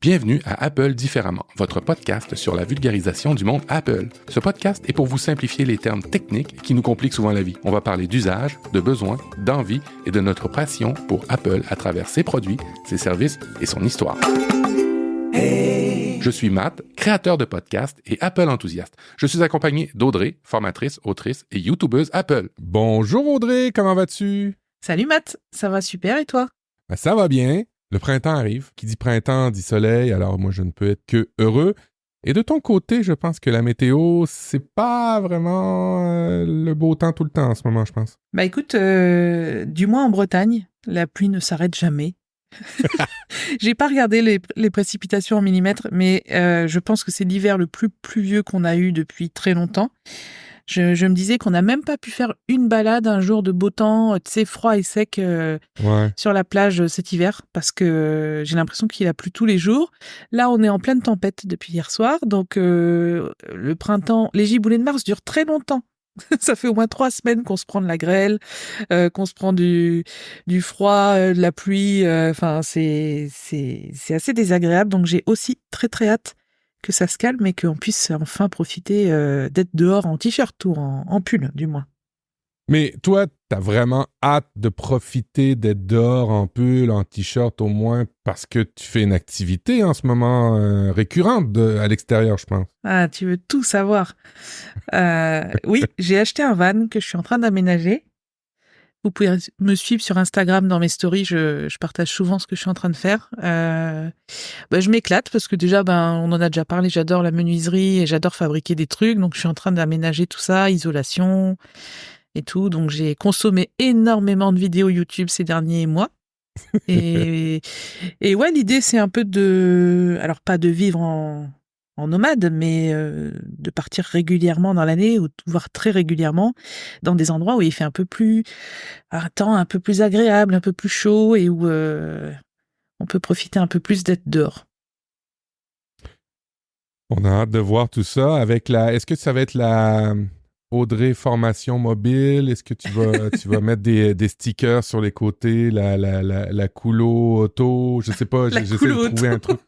Bienvenue à Apple Différemment, votre podcast sur la vulgarisation du monde Apple. Ce podcast est pour vous simplifier les termes techniques qui nous compliquent souvent la vie. On va parler d'usage, de besoins, d'envie et de notre passion pour Apple à travers ses produits, ses services et son histoire. Hey. Je suis Matt, créateur de podcast et Apple enthousiaste. Je suis accompagné d'Audrey, formatrice, autrice et youtubeuse Apple. Bonjour Audrey, comment vas-tu? Salut Matt, ça va super et toi? Ben, ça va bien. Le printemps arrive. Qui dit printemps dit soleil, alors moi je ne peux être que heureux. Et de ton côté, je pense que la météo, c'est pas vraiment le beau temps tout le temps en ce moment, je pense. Bah écoute, du moins en Bretagne, la pluie ne s'arrête jamais. J'ai pas regardé les précipitations en millimètres, mais je pense que c'est l'hiver le plus pluvieux qu'on a eu depuis très longtemps. Je me disais qu'on n'a même pas pu faire une balade un jour de beau temps, tu sais, froid et sec sur la plage cet hiver, parce que j'ai l'impression qu'il a plu tous les jours. Là, on est en pleine tempête depuis hier soir, donc le printemps, les giboulées de mars durent très longtemps. Ça fait au moins 3 semaines qu'on se prend de la grêle, qu'on se prend du froid, de la pluie. Enfin, c'est assez désagréable, donc j'ai aussi très très hâte que ça se calme et qu'on puisse enfin profiter d'être dehors en t-shirt ou en pull, du moins. Mais toi, t'as vraiment hâte de profiter d'être dehors en pull, en t-shirt au moins, parce que tu fais une activité en ce moment récurrente à l'extérieur, je pense. Ah, tu veux tout savoir. Oui, j'ai acheté un van que je suis en train d'aménager. Vous pouvez me suivre sur Instagram dans mes stories, je partage souvent ce que je suis en train de faire. Je m'éclate parce que déjà, on en a déjà parlé, j'adore la menuiserie et j'adore fabriquer des trucs. Donc, je suis en train d'aménager tout ça, isolation et tout. Donc, j'ai consommé énormément de vidéos YouTube ces derniers mois. Et ouais, l'idée, c'est un peu alors pas de vivre en nomade, mais de partir régulièrement dans l'année, ou voire très régulièrement, dans des endroits où il fait un temps un peu plus agréable, un peu plus chaud, et où on peut profiter un peu plus d'être dehors. On a hâte de voir tout ça avec Est-ce que ça va être la Audrey formation mobile? Est-ce que tu vas mettre des stickers sur les côtés, la coulo auto? Je sais pas, j'essaie de trouver un truc.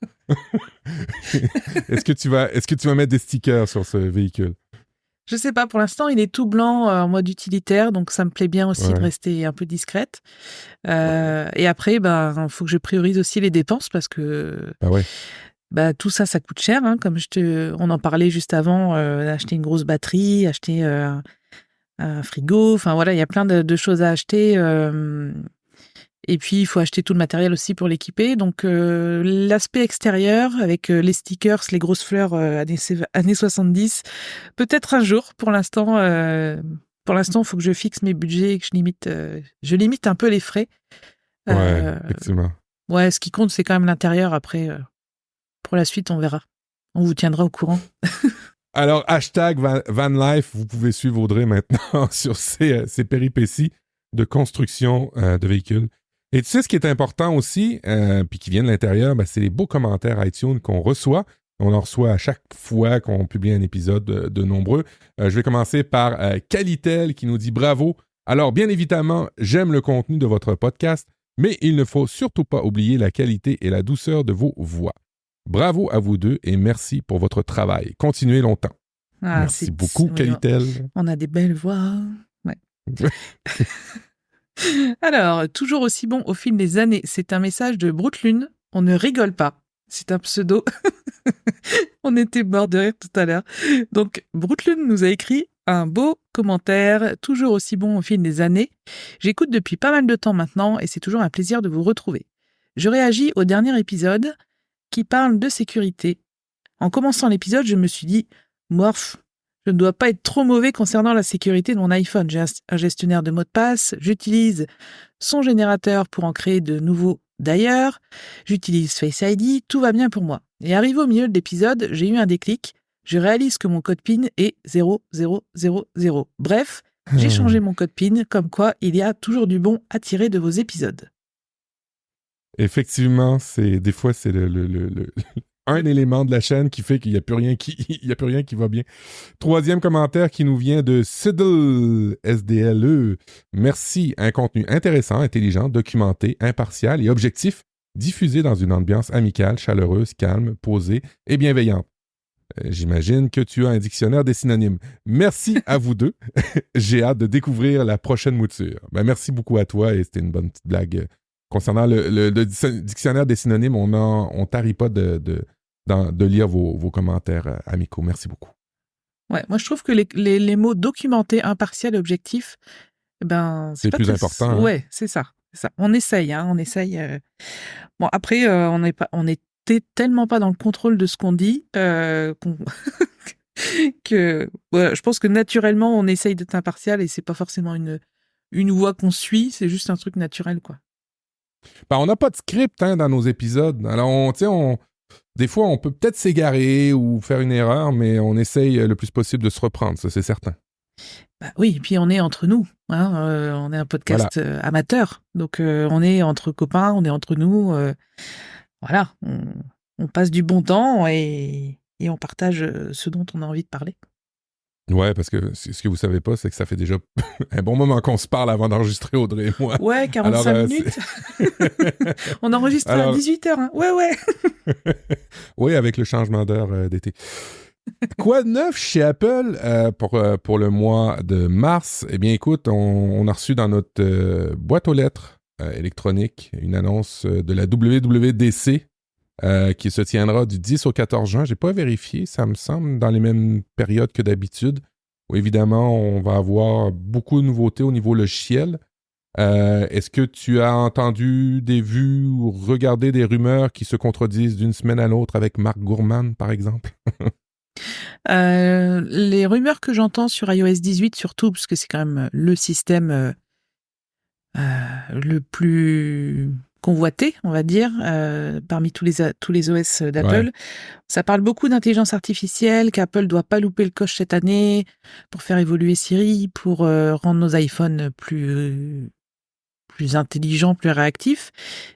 Est-ce que tu vas mettre des stickers sur ce véhicule? Je sais pas, pour l'instant, il est tout blanc en mode utilitaire, donc ça me plaît bien aussi de rester un peu discrète. Et après, faut que je priorise aussi les dépenses parce que tout ça coûte cher. Hein, comme on en parlait juste avant, acheter une grosse batterie, acheter un frigo, enfin voilà, il y a plein de choses à acheter. Et puis, il faut acheter tout le matériel aussi pour l'équiper. Donc, l'aspect extérieur, avec les stickers, les grosses fleurs années 70, peut-être un jour. Pour l'instant, il faut que je fixe mes budgets et que je limite un peu les frais. Effectivement. Ouais, ce qui compte, c'est quand même l'intérieur. Après, pour la suite, on verra. On vous tiendra au courant. Alors, hashtag VanLife, vous pouvez suivre Audrey maintenant sur ses péripéties de construction de véhicules. Et tu sais, ce qui est important aussi, puis qui vient de l'intérieur, c'est les beaux commentaires iTunes qu'on reçoit. On en reçoit à chaque fois qu'on publie un épisode de nombreux. Je vais commencer par Calitel qui nous dit « Bravo! Alors, bien évidemment, j'aime le contenu de votre podcast, mais il ne faut surtout pas oublier la qualité et la douceur de vos voix. Bravo à vous deux et merci pour votre travail. Continuez longtemps. » Merci beaucoup, Calitel. On a des belles voix. Ouais. Alors, toujours aussi bon au fil des années, c'est un message de Brutlune. On ne rigole pas. C'est un pseudo. On était mort de rire tout à l'heure. Donc, Brutlune nous a écrit un beau commentaire, toujours aussi bon au fil des années. J'écoute depuis pas mal de temps maintenant et c'est toujours un plaisir de vous retrouver. Je réagis au dernier épisode qui parle de sécurité. En commençant l'épisode, je me suis dit « Morph, je ne dois pas être trop mauvais concernant la sécurité de mon iPhone. J'ai un gestionnaire de mots de passe, j'utilise son générateur pour en créer de nouveaux d'ailleurs, j'utilise Face ID, tout va bien pour moi. Et arrivé au milieu de l'épisode, j'ai eu un déclic, je réalise que mon code PIN est 0000. Bref, j'ai changé mon code PIN, comme quoi il y a toujours du bon à tirer de vos épisodes. Effectivement, des fois, c'est un élément de la chaîne qui fait qu'il n'y a plus rien qui va bien. Troisième commentaire qui nous vient de Siddle, SDLE. Merci, un contenu intéressant, intelligent, documenté, impartial et objectif. diffusée dans une ambiance amicale, chaleureuse, calme, posée et bienveillante. J'imagine que tu as un dictionnaire des synonymes. Merci à vous deux. J'ai hâte de découvrir la prochaine mouture. Ben, merci beaucoup à toi et c'était une bonne petite blague. Concernant le dictionnaire des synonymes, on tarit pas de lire vos commentaires amicaux. Merci beaucoup. Ouais, moi je trouve que les mots documentés, impartial, objectif, ben c'est pas plus très... important. Hein? Ouais, c'est ça. On essaye, on essaye. Bon après, on était tellement pas dans le contrôle de ce qu'on dit que je pense que naturellement on essaye d'être impartial et c'est pas forcément une voie qu'on suit, c'est juste un truc naturel quoi. Ben, on n'a pas de script dans nos épisodes. Alors des fois on peut peut-être s'égarer ou faire une erreur, mais on essaye le plus possible de se reprendre, ça c'est certain. Bah oui, et puis on est entre nous, on est un podcast amateur, donc on est entre copains, on est entre nous, voilà, on passe du bon temps et on partage ce dont on a envie de parler. Ouais, parce que ce que vous savez pas, c'est que ça fait déjà un bon moment qu'on se parle avant d'enregistrer, Audrey et moi. Ouais, 45 minutes. On enregistre à 18h, hein. Ouais. Oui, avec le changement d'heure d'été. Quoi de neuf chez Apple pour le mois de mars? Eh bien, écoute, on a reçu dans notre boîte aux lettres électronique une annonce de la WWDC qui se tiendra du 10 au 14 juin. J'ai pas vérifié, ça me semble dans les mêmes périodes que d'habitude. Où évidemment, on va avoir beaucoup de nouveautés au niveau logiciel. Est-ce que tu as entendu des vues ou regardé des rumeurs qui se contredisent d'une semaine à l'autre avec Mark Gurman, par exemple? Les rumeurs que j'entends sur iOS 18, surtout, parce que c'est quand même le système le plus convoité, on va dire, parmi tous les OS d'Apple. Ouais. Ça parle beaucoup d'intelligence artificielle, qu'Apple doit pas louper le coche cette année pour faire évoluer Siri, pour rendre nos iPhones plus intelligents, plus réactifs.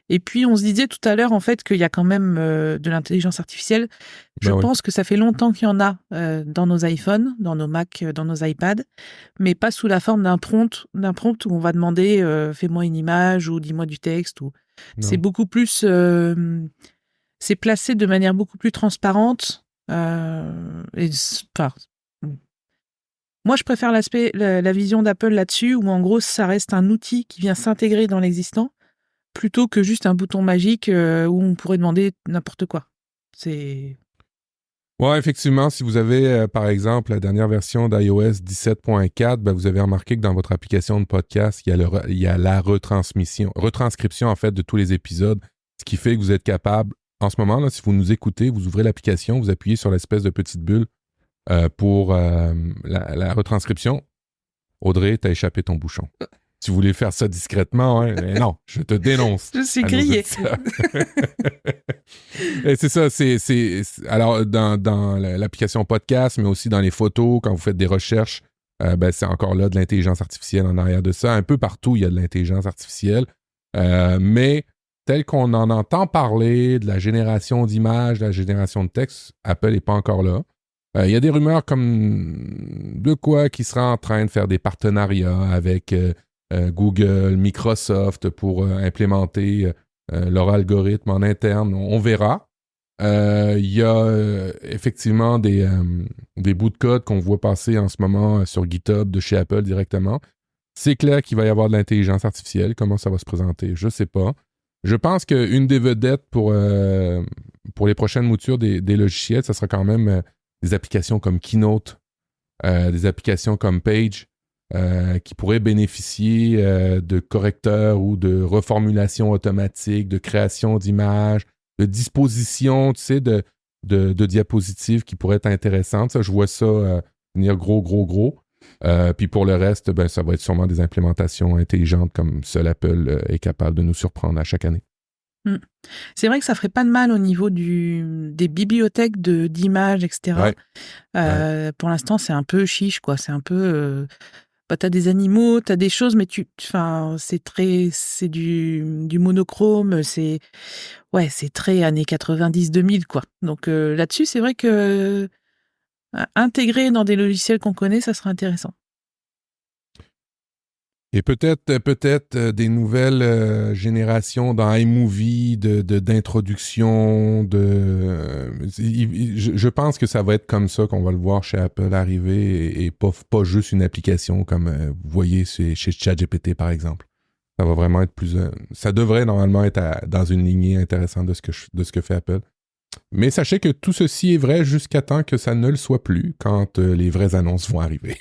Et puis, on se disait tout à l'heure, en fait, qu'il y a quand même de l'intelligence artificielle. Je pense que ça fait longtemps qu'il y en a dans nos iPhones, dans nos Mac, dans nos iPads, mais pas sous la forme d'un prompt où on va demander fais-moi une image ou dis-moi du texte. C'est beaucoup plus... c'est placé de manière beaucoup plus transparente. Moi, je préfère la vision d'Apple là-dessus, où en gros, ça reste un outil qui vient s'intégrer dans l'existant, plutôt que juste un bouton magique où on pourrait demander n'importe quoi. Ouais, effectivement, si vous avez, par exemple, la dernière version d'iOS 17.4, ben, vous avez remarqué que dans votre application de podcast, il y a la retranscription en fait de tous les épisodes, ce qui fait que vous êtes capable, en ce moment, là, si vous nous écoutez, vous ouvrez l'application, vous appuyez sur l'espèce de petite bulle pour la retranscription. Audrey, t'as échappé ton bouchon. Si vous voulez faire ça discrètement, mais non, je te dénonce. Je suis grillé. Et c'est ça, alors dans l'application podcast, mais aussi dans les photos, quand vous faites des recherches, ben, c'est encore là de l'intelligence artificielle en arrière de ça. Un peu partout, il y a de l'intelligence artificielle. Mais tel qu'on en entend parler, de la génération d'images, de la génération de texte, Apple n'est pas encore là. Il y a des rumeurs comme de quoi qui sera en train de faire des partenariats avec Google, Microsoft pour implémenter leur algorithme en interne. On verra. Il y a effectivement des bouts de code qu'on voit passer en ce moment sur GitHub de chez Apple directement. C'est clair qu'il va y avoir de l'intelligence artificielle. Comment ça va se présenter? Je ne sais pas. Je pense qu'une des vedettes pour les prochaines moutures des logiciels, ça sera quand même des applications comme Keynote, des applications comme Page, qui pourraient bénéficier de correcteurs ou de reformulation automatique, de création d'images, de disposition, tu sais, de diapositives qui pourraient être intéressantes. Ça, je vois ça venir gros. Puis pour le reste, ben, ça va être sûrement des implémentations intelligentes comme seul Apple est capable de nous surprendre à chaque année. C'est vrai que ça ferait pas de mal au niveau des bibliothèques d'images, etc. Ouais. Pour l'instant, c'est un peu chiche, quoi. C'est un peu... t'as des animaux, t'as des choses, mais c'est du monochrome, c'est très années 90-2000, quoi. Donc là-dessus, c'est vrai que intégrer dans des logiciels qu'on connaît, ça serait intéressant. Et peut-être des nouvelles générations dans iMovie d'introduction. Je pense que ça va être comme ça qu'on va le voir chez Apple arriver et pas juste une application comme vous voyez chez ChatGPT, par exemple. Ça va vraiment être plus... ça devrait normalement être dans une lignée intéressante de ce que fait Apple. Mais sachez que tout ceci est vrai jusqu'à temps que ça ne le soit plus quand les vraies annonces vont arriver.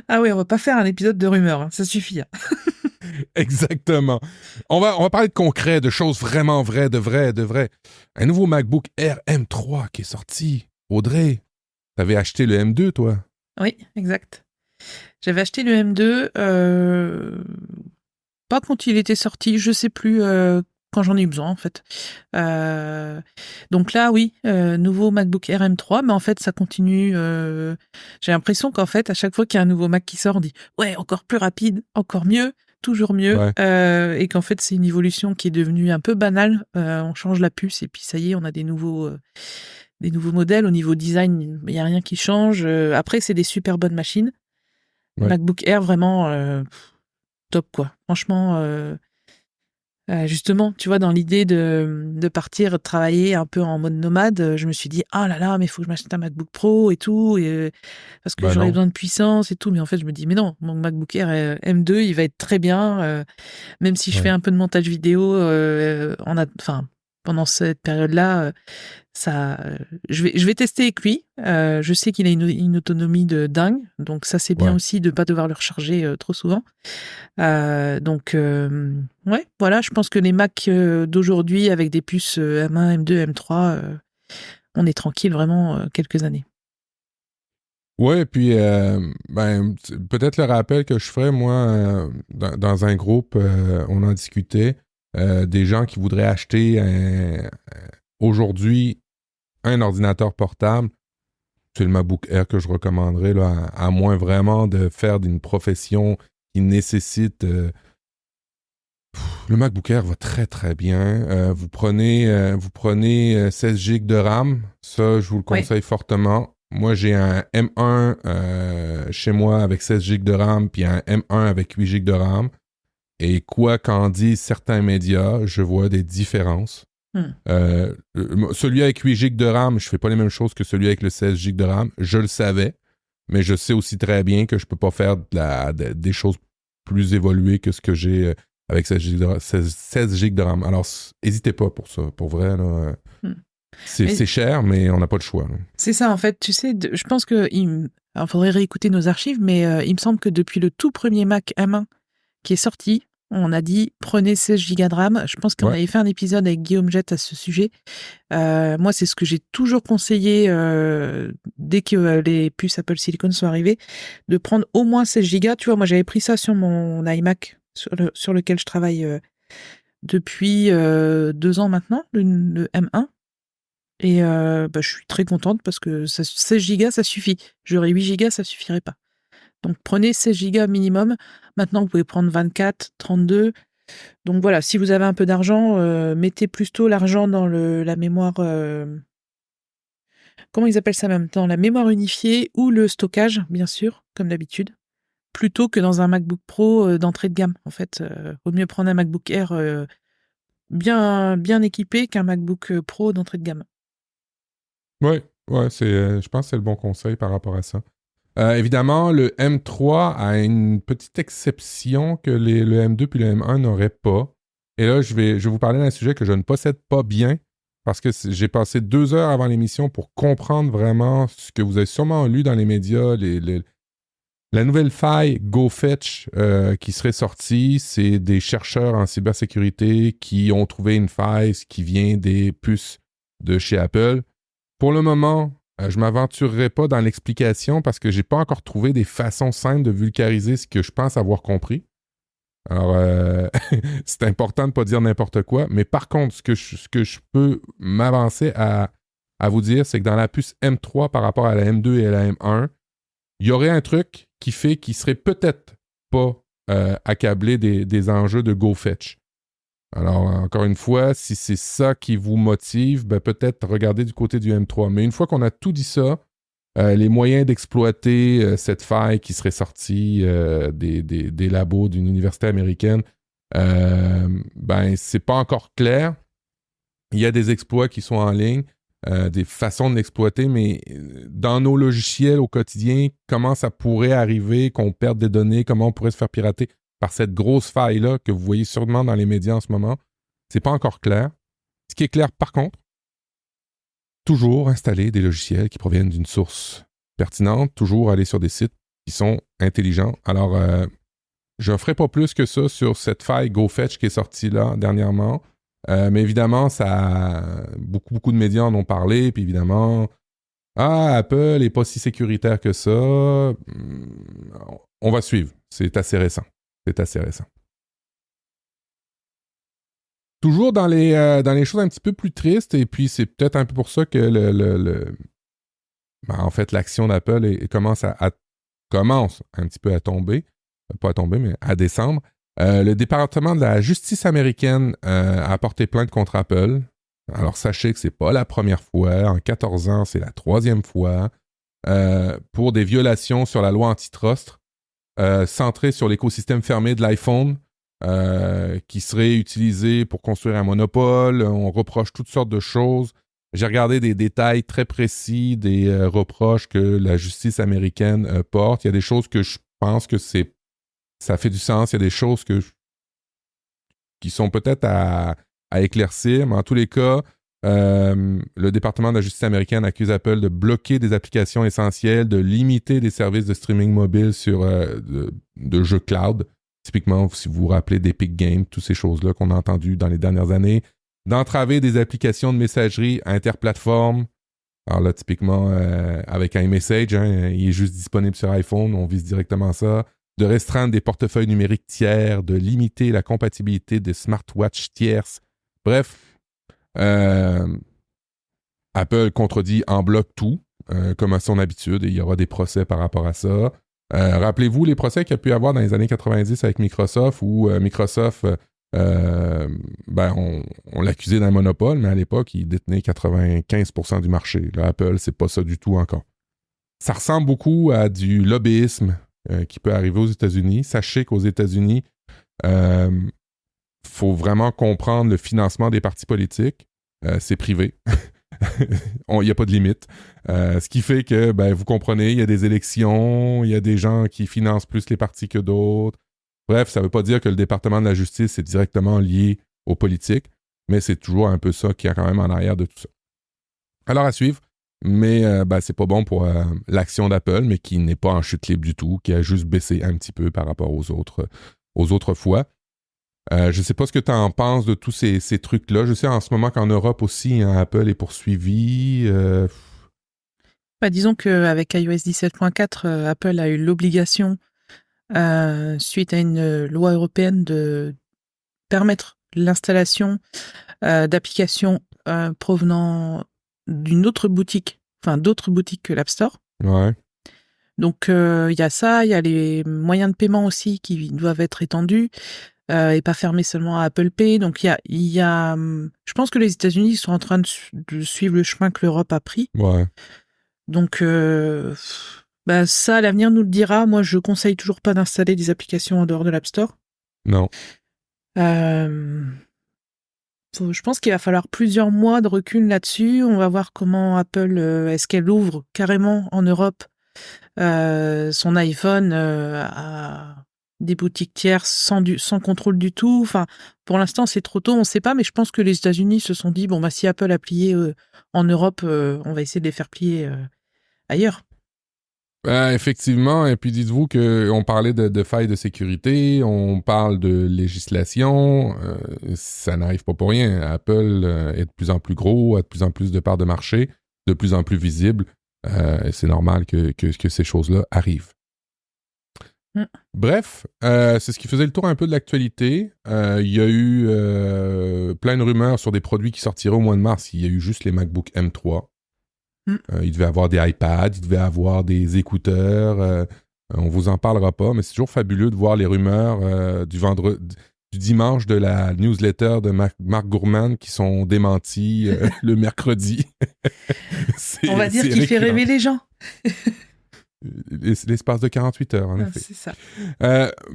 Ah oui, on va pas faire un épisode de rumeurs, hein, ça suffit. Hein. Exactement. On va parler de concret, de choses vraiment vraies, de vrai. Un nouveau MacBook Air M3 qui est sorti. Audrey, t'avais acheté le M2, toi? Oui, exact. J'avais acheté le M2, pas quand il était sorti, je sais plus quand j'en ai eu besoin en fait. Donc là, oui, nouveau MacBook Air M3, mais en fait, ça continue. J'ai l'impression qu'en fait, à chaque fois qu'il y a un nouveau Mac qui sort, on dit ouais, encore plus rapide, encore mieux, toujours mieux, ouais. et qu'en fait, c'est une évolution qui est devenue un peu banale. On change la puce et puis ça y est, on a des nouveaux modèles. Au niveau design, il n'y a rien qui change. Après, c'est des super bonnes machines. Ouais. MacBook Air, vraiment top, quoi. Franchement, justement, tu vois, dans l'idée de partir travailler un peu en mode nomade, je me suis dit, ah là là, mais il faut que je m'achète un MacBook Pro et tout, parce que j'aurais besoin de puissance et tout. Mais en fait, je me dis, mais non, mon MacBook Air M2, il va être très bien, même si je fais un peu de montage vidéo, pendant cette période-là, je vais tester avec lui. Je sais qu'il a une autonomie de dingue, donc ça c'est bien aussi de pas devoir le recharger trop souvent. Donc ouais, voilà, je pense que les Mac d'aujourd'hui avec des puces M1, M2, M3, on est tranquille vraiment quelques années. Ouais, puis peut-être le rappel que je ferais, moi, dans un groupe, on en discutait, des gens qui voudraient acheter aujourd'hui un ordinateur portable. C'est le MacBook Air que je recommanderais, là, à moins vraiment de faire d'une profession qui nécessite... le MacBook Air va très très bien. Vous prenez 16 GB de RAM, ça je vous le conseille fortement. Moi j'ai un M1 chez moi avec 16 GB de RAM, puis un M1 avec 8 GB de RAM. Et quoi qu'en disent certains médias, je vois des différences. Celui avec 8 GB de RAM, je fais pas les mêmes choses que celui avec le 16 GB de RAM. Je le savais, mais je sais aussi très bien que je peux pas faire des choses plus évoluées que ce que j'ai avec 16 GB de RAM. Alors, n'hésitez pas pour ça. Pour vrai, là, c'est cher, mais on n'a pas le choix. Là. C'est ça, en fait. Tu sais, je pense que... Alors, faudrait réécouter nos archives, mais il me semble que depuis le tout premier Mac M1 qui est sorti, on a dit prenez 16 Go de RAM. Je pense qu'on avait fait un épisode avec Guillaume Jette à ce sujet. Moi, c'est ce que j'ai toujours conseillé dès que les puces Apple Silicon sont arrivées, de prendre au moins 16 Go. Tu vois, moi, j'avais pris ça sur mon iMac sur lequel je travaille depuis 2 ans maintenant, le M1. Et je suis très contente parce que 16 Go, ça suffit. J'aurais 8 Go, ça suffirait pas. Donc, prenez 16 Go minimum. Maintenant, vous pouvez prendre 24, 32. Donc, voilà, si vous avez un peu d'argent, mettez plutôt l'argent dans la mémoire... comment ils appellent ça même? Dans la mémoire unifiée ou le stockage, bien sûr, comme d'habitude. Plutôt que dans un MacBook Pro d'entrée de gamme. En fait, vaut mieux prendre un MacBook Air bien équipé qu'un MacBook Pro d'entrée de gamme. Ouais, je pense que c'est le bon conseil par rapport à ça. Évidemment, le M3 a une petite exception que le M2 puis le M1 n'auraient pas. Et là, je vais vous parler d'un sujet que je ne possède pas bien parce que j'ai passé 2 heures avant l'émission pour comprendre vraiment ce que vous avez sûrement lu dans les médias, la nouvelle faille GoFetch qui serait sortie. C'est des chercheurs en cybersécurité qui ont trouvé une faille qui vient des puces de chez Apple. Pour le moment, je ne m'aventurerai pas dans l'explication parce que je n'ai pas encore trouvé des façons simples de vulgariser ce que je pense avoir compris. Alors, c'est important de ne pas dire n'importe quoi. Mais par contre, ce que je peux m'avancer à vous dire, c'est que dans la puce M3 par rapport à la M2 et à la M1, il y aurait un truc qui fait qu'il ne serait peut-être pas accablé des enjeux de GoFetch. Alors, encore une fois, si c'est ça qui vous motive, peut-être regardez du côté du M3. Mais une fois qu'on a tout dit ça, les moyens d'exploiter cette faille qui serait sortie des labos d'une université américaine, c'est pas encore clair. Il y a des exploits qui sont en ligne, des façons de l'exploiter, mais dans nos logiciels au quotidien, comment ça pourrait arriver qu'on perde des données, comment on pourrait se faire pirater par cette grosse faille-là que vous voyez sûrement dans les médias en ce moment, c'est pas encore clair. Ce qui est clair, par contre, toujours installer des logiciels qui proviennent d'une source pertinente, toujours aller sur des sites qui sont intelligents. Alors, je ne ferai pas plus que ça sur cette faille GoFetch qui est sortie là dernièrement. Mais évidemment, beaucoup de médias en ont parlé, puis évidemment, Apple n'est pas si sécuritaire que ça. On va suivre. C'est assez récent. Toujours dans les choses un petit peu plus tristes, et puis c'est peut-être un peu pour ça que l'action d'Apple commence un petit peu à tomber. Pas à tomber, mais à descendre. Le département de la justice américaine a porté plainte contre Apple. Alors sachez que c'est pas la première fois. En 14 ans, c'est la 3e fois. Pour des violations sur la loi antitrust centrées sur l'écosystème fermé de l'iPhone. Qui serait utilisé pour construire un monopole. On reproche toutes sortes de choses. J'ai regardé des détails très précis des reproches que la justice américaine porte. Il y a des choses que je pense que ça fait du sens. Il y a des choses qui sont peut-être à éclaircir, mais en tous les cas, le département de la justice américaine accuse Apple de bloquer des applications essentielles, de limiter des services de streaming mobile sur de jeux cloud. Typiquement, si vous vous rappelez d'Epic Games, toutes ces choses-là qu'on a entendues dans les dernières années, d'entraver des applications de messagerie interplateforme. Alors là, typiquement, avec iMessage, il est juste disponible sur iPhone, on vise directement ça. De restreindre des portefeuilles numériques tiers, de limiter la compatibilité des smartwatches tierces. Bref, Apple contredit en bloc tout, comme à son habitude, et il y aura des procès par rapport à ça. Rappelez-vous les procès qu'il y a pu y avoir dans les années 90 avec Microsoft, où Microsoft, on l'accusait d'un monopole, mais à l'époque, il détenait 95% du marché. Là, Apple, c'est pas ça du tout encore. Ça ressemble beaucoup à du lobbyisme qui peut arriver aux États-Unis. Sachez qu'aux États-Unis, faut vraiment comprendre le financement des partis politiques. C'est privé. Il n'y a pas de limite. Ce qui fait que, vous comprenez, il y a des élections, il y a des gens qui financent plus les partis que d'autres. Bref, ça ne veut pas dire que le département de la justice est directement lié aux politiques, mais c'est toujours un peu ça qui est quand même en arrière de tout ça. Alors à suivre, mais c'est pas bon pour l'action d'Apple, mais qui n'est pas en chute libre du tout, qui a juste baissé un petit peu par rapport aux autres fois. Je ne sais pas ce que tu en penses de tous ces trucs-là. Je sais en ce moment qu'en Europe aussi, Apple est poursuivi. Disons qu'avec iOS 17.4, Apple a eu l'obligation, suite à une loi européenne, de permettre l'installation d'applications provenant d'une autre boutique, enfin d'autres boutiques que l'App Store. Ouais. Donc il y a ça, il y a les moyens de paiement aussi qui doivent être étendus. Et pas fermé seulement à Apple Pay. Donc, il y a je pense que les États-Unis sont en train de suivre le chemin que l'Europe a pris. Ouais. Donc, ça, l'avenir nous le dira. Moi, je conseille toujours pas d'installer des applications en dehors de l'App Store. Non. Je pense qu'il va falloir plusieurs mois de recul là-dessus. On va voir comment Apple, est-ce qu'elle ouvre carrément en Europe son iPhone à des boutiques tierces sans contrôle du tout. Enfin, pour l'instant, c'est trop tôt, on ne sait pas, mais je pense que les États-Unis se sont dit, si Apple a plié en Europe, on va essayer de les faire plier ailleurs. Effectivement, et puis dites-vous qu'on parlait de failles de sécurité, on parle de législation, ça n'arrive pas pour rien. Apple est de plus en plus gros, a de plus en plus de parts de marché, de plus en plus visible, et c'est normal que ces choses-là arrivent. Bref, c'est ce qui faisait le tour un peu de l'actualité. Il y a eu plein de rumeurs sur des produits qui sortiraient au mois de mars. Il y a eu juste les MacBook M3. Il devait avoir des iPads, il devait avoir des écouteurs. On vous en parlera pas, mais c'est toujours fabuleux de voir les rumeurs du dimanche de la newsletter de Mark Gurman qui sont démenties le mercredi. On va dire qu'il fait rêver les gens. L'espace de 48 heures, en Ah, effet. c'est ça.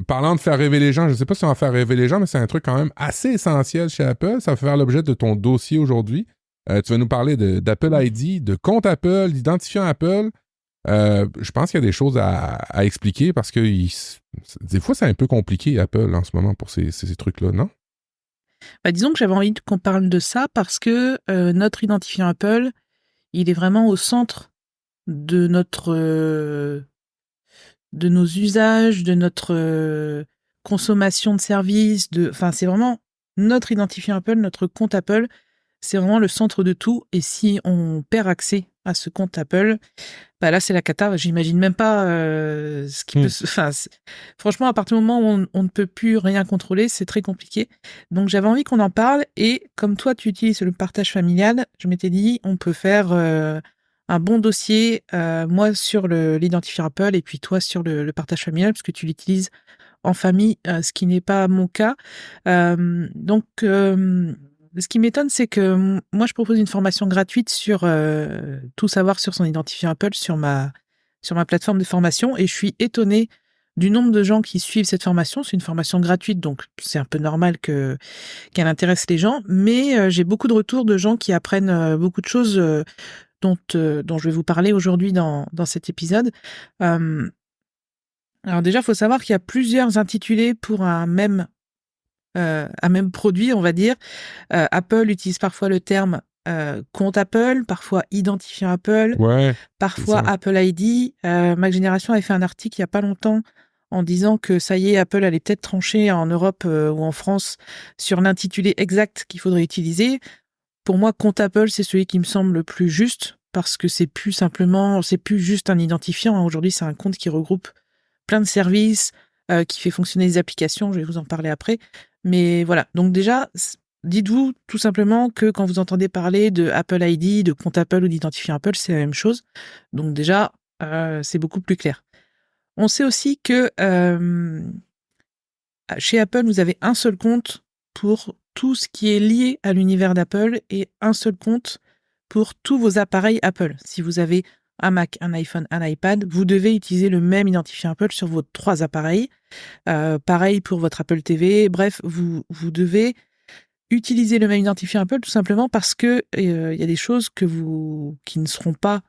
Parlant de faire rêver les gens, je ne sais pas si on va faire rêver les gens, mais c'est un truc quand même assez essentiel chez Apple. Ça va faire l'objet de ton dossier aujourd'hui. Tu vas nous parler d'Apple ID, de compte Apple, d'identifiant Apple. Je pense qu'il y a des choses à expliquer parce que des fois, c'est un peu compliqué, Apple, en ce moment, pour ces trucs-là, non? Bah, disons que j'avais envie qu'on parle de ça parce que notre identifiant Apple, il est vraiment au centre de de nos usages, de notre consommation de services. Enfin, c'est vraiment notre identifiant Apple, notre compte Apple. C'est vraiment le centre de tout. Et si on perd accès à ce compte Apple, bah là, c'est la cata. J'imagine même pas ce qui peut se... Enfin, franchement, à partir du moment où on ne peut plus rien contrôler, c'est très compliqué. Donc, j'avais envie qu'on en parle. Et comme toi, tu utilises le partage familial, je m'étais dit, on peut faire un bon dossier, moi sur l'identifiant Apple et puis toi sur le partage familial, parce que tu l'utilises en famille, ce qui n'est pas mon cas. Donc, ce qui m'étonne, c'est que moi, je propose une formation gratuite sur tout savoir sur son identifiant Apple sur ma plateforme de formation et je suis étonnée du nombre de gens qui suivent cette formation. C'est une formation gratuite, donc c'est un peu normal qu'elle intéresse les gens, mais j'ai beaucoup de retours de gens qui apprennent beaucoup de choses dont je vais vous parler aujourd'hui dans cet épisode. Alors déjà, il faut savoir qu'il y a plusieurs intitulés pour un même produit, on va dire. Apple utilise parfois le terme compte Apple, parfois identifiant Apple, Ouais, parfois Apple ID. Mac Génération avait fait un article il n'y a pas longtemps en disant que ça y est, Apple allait peut-être trancher en Europe ou en France sur l'intitulé exact qu'il faudrait utiliser. Pour moi, compte Apple, c'est celui qui me semble le plus juste parce que c'est plus juste un identifiant. Aujourd'hui, c'est un compte qui regroupe plein de services, qui fait fonctionner les applications. Je vais vous en parler après. Mais voilà. Donc déjà, dites-vous tout simplement que quand vous entendez parler de Apple ID, de compte Apple ou d'identifiant Apple, c'est la même chose. Donc déjà, c'est beaucoup plus clair. On sait aussi que chez Apple, vous avez un seul compte pour tout ce qui est lié à l'univers d'Apple et un seul compte pour tous vos appareils Apple. Si vous avez un Mac, un iPhone, un iPad, vous devez utiliser le même identifiant Apple sur vos 3 appareils. Pareil pour votre Apple TV. Bref, vous devez utiliser le même identifiant Apple tout simplement parce que y a des choses qui ne seront pas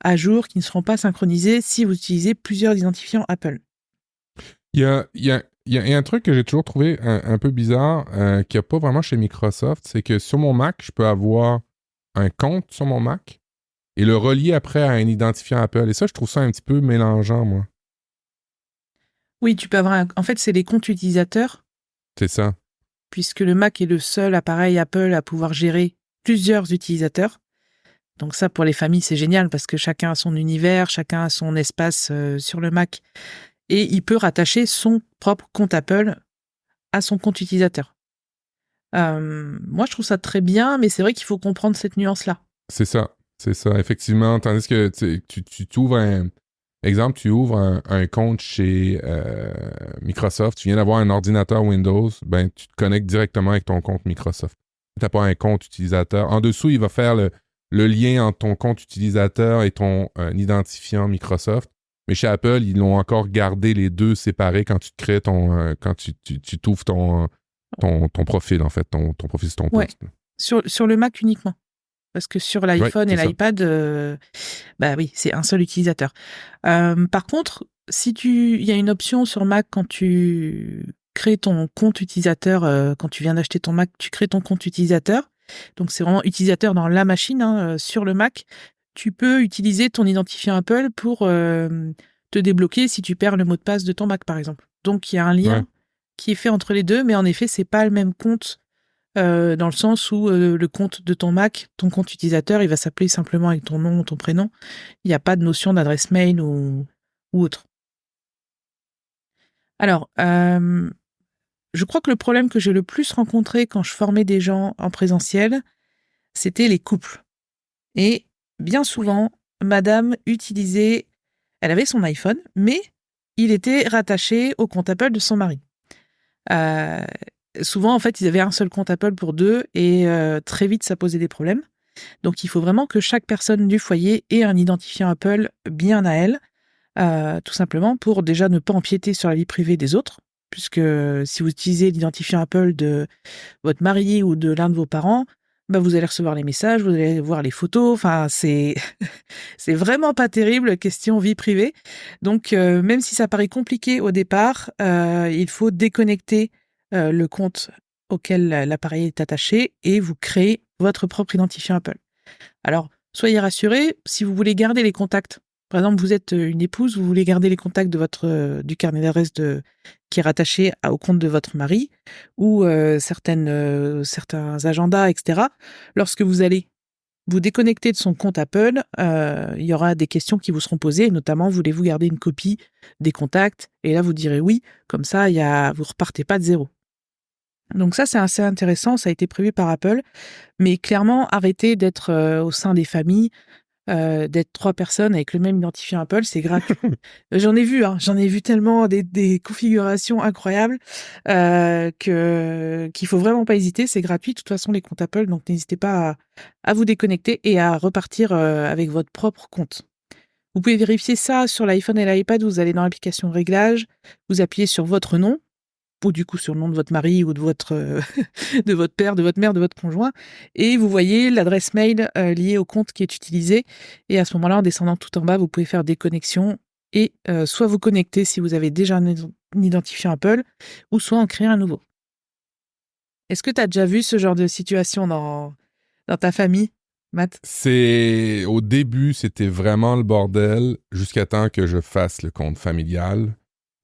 à jour, qui ne seront pas synchronisées si vous utilisez plusieurs identifiants Apple. Il y a un truc que j'ai toujours trouvé un peu bizarre, qu'il n'y a pas vraiment chez Microsoft, c'est que sur mon Mac, je peux avoir un compte sur mon Mac et le relier après à un identifiant Apple. Et ça, je trouve ça un petit peu mélangeant, moi. Oui, tu peux avoir en fait, c'est les comptes utilisateurs. C'est ça. Puisque le Mac est le seul appareil Apple à pouvoir gérer plusieurs utilisateurs. Donc ça, pour les familles, c'est génial parce que chacun a son univers, chacun a son espace sur le Mac. Et il peut rattacher son propre compte Apple à son compte utilisateur. Moi, je trouve ça très bien, mais c'est vrai qu'il faut comprendre cette nuance-là. C'est ça, effectivement. Tandis que tu t'ouvres exemple, tu ouvres un compte chez Microsoft, tu viens d'avoir un ordinateur Windows, ben tu te connectes directement avec ton compte Microsoft. Tu n'as pas un compte utilisateur. En dessous, il va faire le lien entre ton compte utilisateur et ton identifiant Microsoft. Mais chez Apple, ils l'ont encore gardé les deux séparés quand tu te crées quand tu t'ouvres ton profil, en fait, ton profil sur ton poste. Sur le Mac uniquement. Parce que sur l'iPhone et l'iPad, bah oui, c'est un seul utilisateur. Par contre, il y a une option sur Mac quand tu crées ton compte utilisateur, quand tu viens d'acheter ton Mac, tu crées ton compte utilisateur. Donc c'est vraiment utilisateur dans la machine, sur le Mac. Tu peux utiliser ton identifiant Apple pour te débloquer si tu perds le mot de passe de ton Mac, par exemple. Donc il y a un lien qui est fait entre les deux, mais en effet, c'est pas le même compte. Dans le sens où le compte de ton Mac, ton compte utilisateur, il va s'appeler simplement avec ton nom ou ton prénom. Il n'y a pas de notion d'adresse mail ou autre. Alors, je crois que le problème que j'ai le plus rencontré quand je formais des gens en présentiel, c'était les couples. Et bien souvent, madame elle avait son iPhone, mais il était rattaché au compte Apple de son mari. Souvent, en fait, ils avaient un seul compte Apple pour deux et très vite, ça posait des problèmes. Donc, il faut vraiment que chaque personne du foyer ait un identifiant Apple bien à elle, tout simplement pour déjà ne pas empiéter sur la vie privée des autres, puisque si vous utilisez l'identifiant Apple de votre mari ou de l'un de vos parents, bah vous allez recevoir les messages, vous allez voir les photos. Enfin, c'est c'est vraiment pas terrible, question vie privée. Donc, même si ça paraît compliqué au départ, il faut déconnecter le compte auquel l'appareil est attaché et vous créez votre propre identifiant Apple. Alors, soyez rassurés, si vous voulez garder les contacts, par exemple, vous êtes une épouse, vous voulez garder les contacts de du carnet d'adresse qui est rattaché au compte de votre mari ou certains agendas, etc. Lorsque vous allez vous déconnecter de son compte Apple, il y aura des questions qui vous seront posées, notamment voulez-vous garder une copie des contacts? Et là, vous direz oui, comme ça, vous repartez pas de zéro. Donc ça, c'est assez intéressant, ça a été prévu par Apple, mais clairement, arrêtez d'être au sein des familles, d'être 3 personnes avec le même identifiant Apple, c'est gratuit. J'en ai vu tellement des configurations incroyables qu'il faut vraiment pas hésiter, c'est gratuit de toute façon les comptes Apple, donc n'hésitez pas à vous déconnecter et à repartir avec votre propre compte. Vous pouvez vérifier ça sur l'iPhone et l'iPad, vous allez dans l'application Réglages, vous appuyez sur votre nom, ou du coup sur le nom de votre mari ou de votre de votre père, de votre mère, de votre conjoint, et vous voyez l'adresse mail liée au compte qui est utilisé. Et à ce moment-là, en descendant tout en bas, vous pouvez faire des connexions et soit vous connecter si vous avez déjà un identifiant Apple, ou soit en créer un nouveau. Est-ce que tu as déjà vu ce genre de situation dans ta famille, Matt? Au début, c'était vraiment le bordel jusqu'à temps que je fasse le compte familial.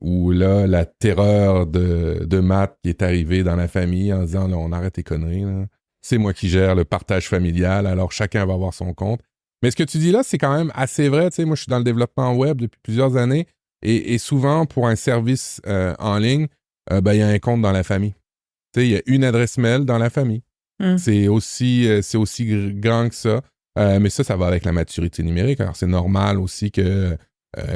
Où là, la terreur de Matt qui est arrivée dans la famille en disant, là, on arrête les conneries, là. C'est moi qui gère le partage familial, alors chacun va avoir son compte. Mais ce que tu dis là, c'est quand même assez vrai. Tu sais, moi, je suis dans le développement web depuis plusieurs années et souvent, pour un service en ligne, il y a un compte dans la famille. Tu sais, il y a une adresse mail dans la famille. C'est aussi grand que ça. Mais ça va avec la maturité numérique. Alors, c'est normal aussi que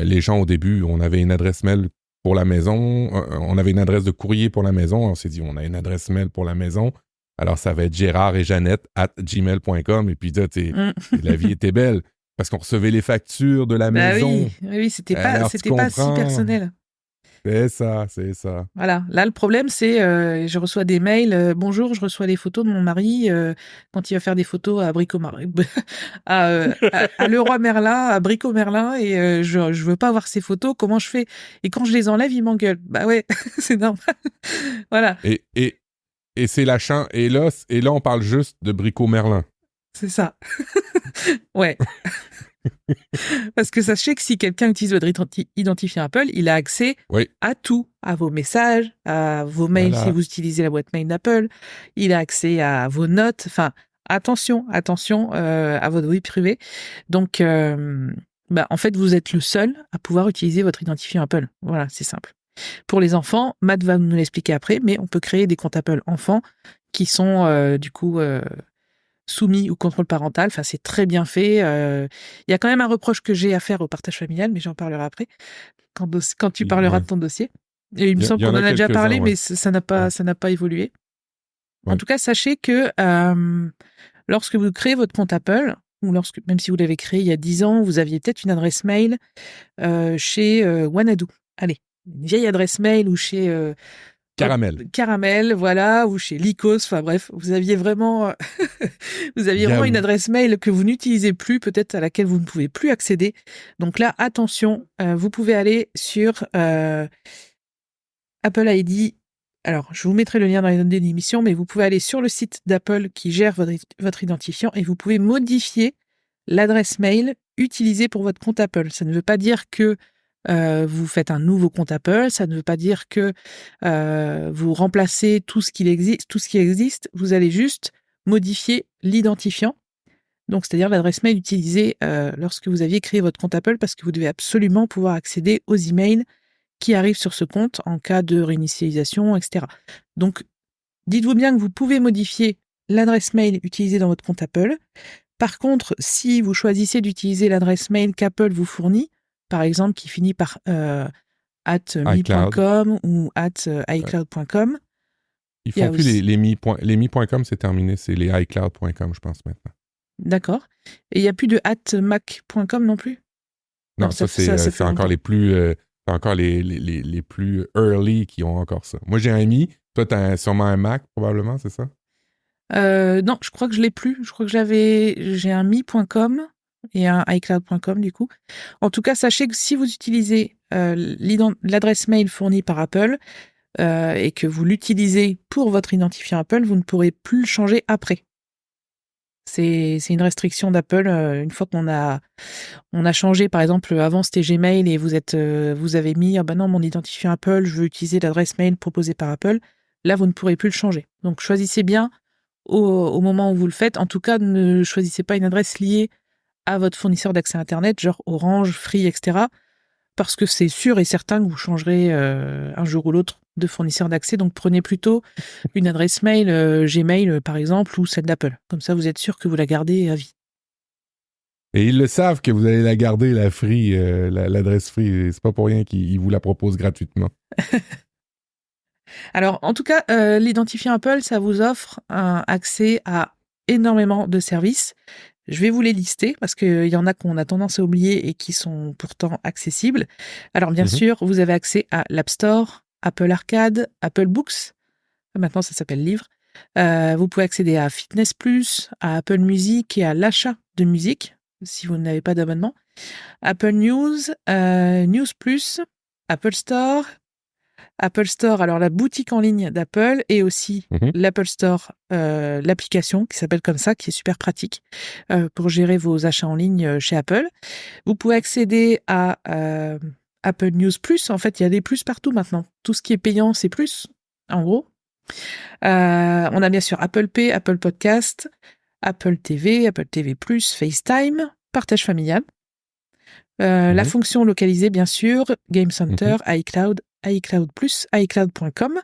les gens, au début, on avait une adresse mail pour la maison, on avait une adresse de courrier pour la maison, on s'est dit, on a une adresse mail pour la maison, alors ça va être gérardejetjeannette@gmail.com, et puis là, la vie était belle, parce qu'on recevait les factures de la maison. Oui, c'était pas si personnel. C'est ça. Voilà. Là, le problème, c'est je reçois des mails. Bonjour, je reçois des photos de mon mari quand il va faire des photos à à Leroy Merlin, à Brico Merlin, et je veux pas avoir ces photos. Comment je fais? Et quand je les enlève, il m'engueule. Bah ouais, c'est normal. Voilà. Et c'est la chance. Et là, on parle juste de Brico Merlin. C'est ça. Ouais. Parce que sachez que si quelqu'un utilise votre identifiant Apple, il a accès à tout, à vos messages, à vos mails si vous utilisez la boîte mail d'Apple, il a accès à vos notes, enfin, attention à votre vie privée. Donc, en fait, vous êtes le seul à pouvoir utiliser votre identifiant Apple. Voilà, c'est simple. Pour les enfants, Matt va nous l'expliquer après, mais on peut créer des comptes Apple enfants qui sont soumis au contrôle parental. Enfin, c'est très bien fait. Il y a quand même un reproche que j'ai à faire au partage familial, mais j'en parlerai après, quand tu parleras de ton dossier. Et il me semble qu'on en a déjà parlé, mais ça n'a pas évolué. Ouais. En tout cas, sachez que lorsque vous créez votre compte Apple, ou même si vous l'avez créé il y a 10 ans, vous aviez peut-être une adresse mail chez Wanadoo. Allez, une vieille adresse mail, ou chez... Caramel, voilà, ou chez Lycos, enfin bref, vous aviez vraiment une adresse mail que vous n'utilisez plus, peut-être à laquelle vous ne pouvez plus accéder. Donc là, attention, vous pouvez aller sur Apple ID. Alors, je vous mettrai le lien dans les notes de l'émission, mais vous pouvez aller sur le site d'Apple qui gère votre identifiant et vous pouvez modifier l'adresse mail utilisée pour votre compte Apple. Ça ne veut pas dire que vous faites un nouveau compte Apple, ça ne veut pas dire que vous remplacez tout ce qui existe, vous allez juste modifier l'identifiant, donc c'est-à-dire l'adresse mail utilisée lorsque vous aviez créé votre compte Apple, parce que vous devez absolument pouvoir accéder aux emails qui arrivent sur ce compte en cas de réinitialisation, etc. Donc, dites-vous bien que vous pouvez modifier l'adresse mail utilisée dans votre compte Apple. Par contre, si vous choisissez d'utiliser l'adresse mail qu'Apple vous fournit, par exemple, qui finit par @mi.com ou @icloud.com. Ils font plus les mi.com, c'est terminé, c'est les iCloud.com, je pense, maintenant. D'accord. Et il n'y a plus de @mac.com non plus? Non, ça c'est fait encore longtemps. les plus... c'est encore les plus early qui ont encore ça. Moi, j'ai un Mi. Toi, t'as sûrement un Mac, probablement, c'est ça? Non, je crois que je l'ai plus. Je crois que j'ai un mi.com et un iCloud.com du coup. En tout cas, sachez que si vous utilisez l'adresse mail fournie par Apple et que vous l'utilisez pour votre identifiant Apple, vous ne pourrez plus le changer après. C'est une restriction d'Apple. Une fois qu'on a changé, par exemple, avant c'était Gmail et vous avez mis ah ben non, mon identifiant Apple, je veux utiliser l'adresse mail proposée par Apple. Là, vous ne pourrez plus le changer. Donc choisissez bien au moment où vous le faites. En tout cas, ne choisissez pas une adresse liée à votre fournisseur d'accès Internet, genre Orange, Free, etc. Parce que c'est sûr et certain que vous changerez un jour ou l'autre de fournisseur d'accès. Donc prenez plutôt une adresse mail Gmail, par exemple, ou celle d'Apple. Comme ça, vous êtes sûr que vous la gardez à vie. Et ils le savent que vous allez la garder, la Free, l'adresse Free. C'est pas pour rien qu'ils vous la proposent gratuitement. Alors, en tout cas, l'identifiant Apple, ça vous offre un accès à énormément de services. Je vais vous les lister parce qu'il y en a qu'on a tendance à oublier et qui sont pourtant accessibles. Alors, bien sûr, vous avez accès à l'App Store, Apple Arcade, Apple Books. Maintenant, ça s'appelle Livres. Vous pouvez accéder à Fitness Plus, à Apple Music et à l'achat de musique si vous n'avez pas d'abonnement. Apple News, News Plus, Apple Store, alors la boutique en ligne d'Apple et aussi l'Apple Store, l'application qui s'appelle comme ça, qui est super pratique pour gérer vos achats en ligne chez Apple. Vous pouvez accéder à Apple News Plus. En fait, il y a des plus partout maintenant. Tout ce qui est payant, c'est plus, en gros. On a bien sûr Apple Pay, Apple Podcast, Apple TV, Apple TV+, FaceTime, partage familial. La fonction localisée, bien sûr, Game Center, iCloud, iCloud+, iCloud.com,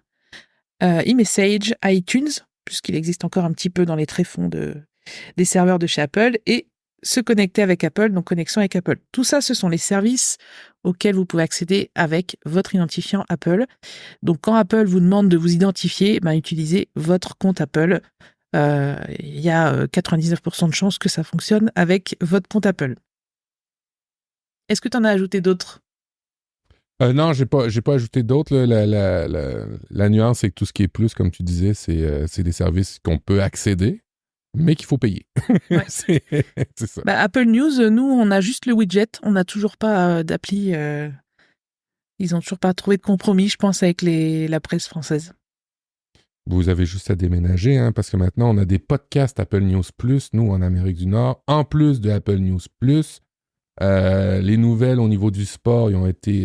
iMessage, iTunes, puisqu'il existe encore un petit peu dans les tréfonds des serveurs de chez Apple, et se connecter avec Apple, donc connexion avec Apple. Tout ça, ce sont les services auxquels vous pouvez accéder avec votre identifiant Apple. Donc, quand Apple vous demande de vous identifier, utilisez votre compte Apple. Il y a 99% de chances que ça fonctionne avec votre compte Apple. Est-ce que tu en as ajouté d'autres? Non, j'ai pas ajouté d'autres. La nuance, c'est que tout ce qui est plus, comme tu disais, c'est des services qu'on peut accéder, mais qu'il faut payer. Ouais. c'est ça. Apple News, nous, on a juste le widget. On n'a toujours pas d'appli. Ils n'ont toujours pas trouvé de compromis, je pense, avec la presse française. Vous avez juste à déménager, hein, parce que maintenant, on a des podcasts Apple News Plus, nous, en Amérique du Nord, en plus de Apple News Plus. Les nouvelles au niveau du sport, ils ont été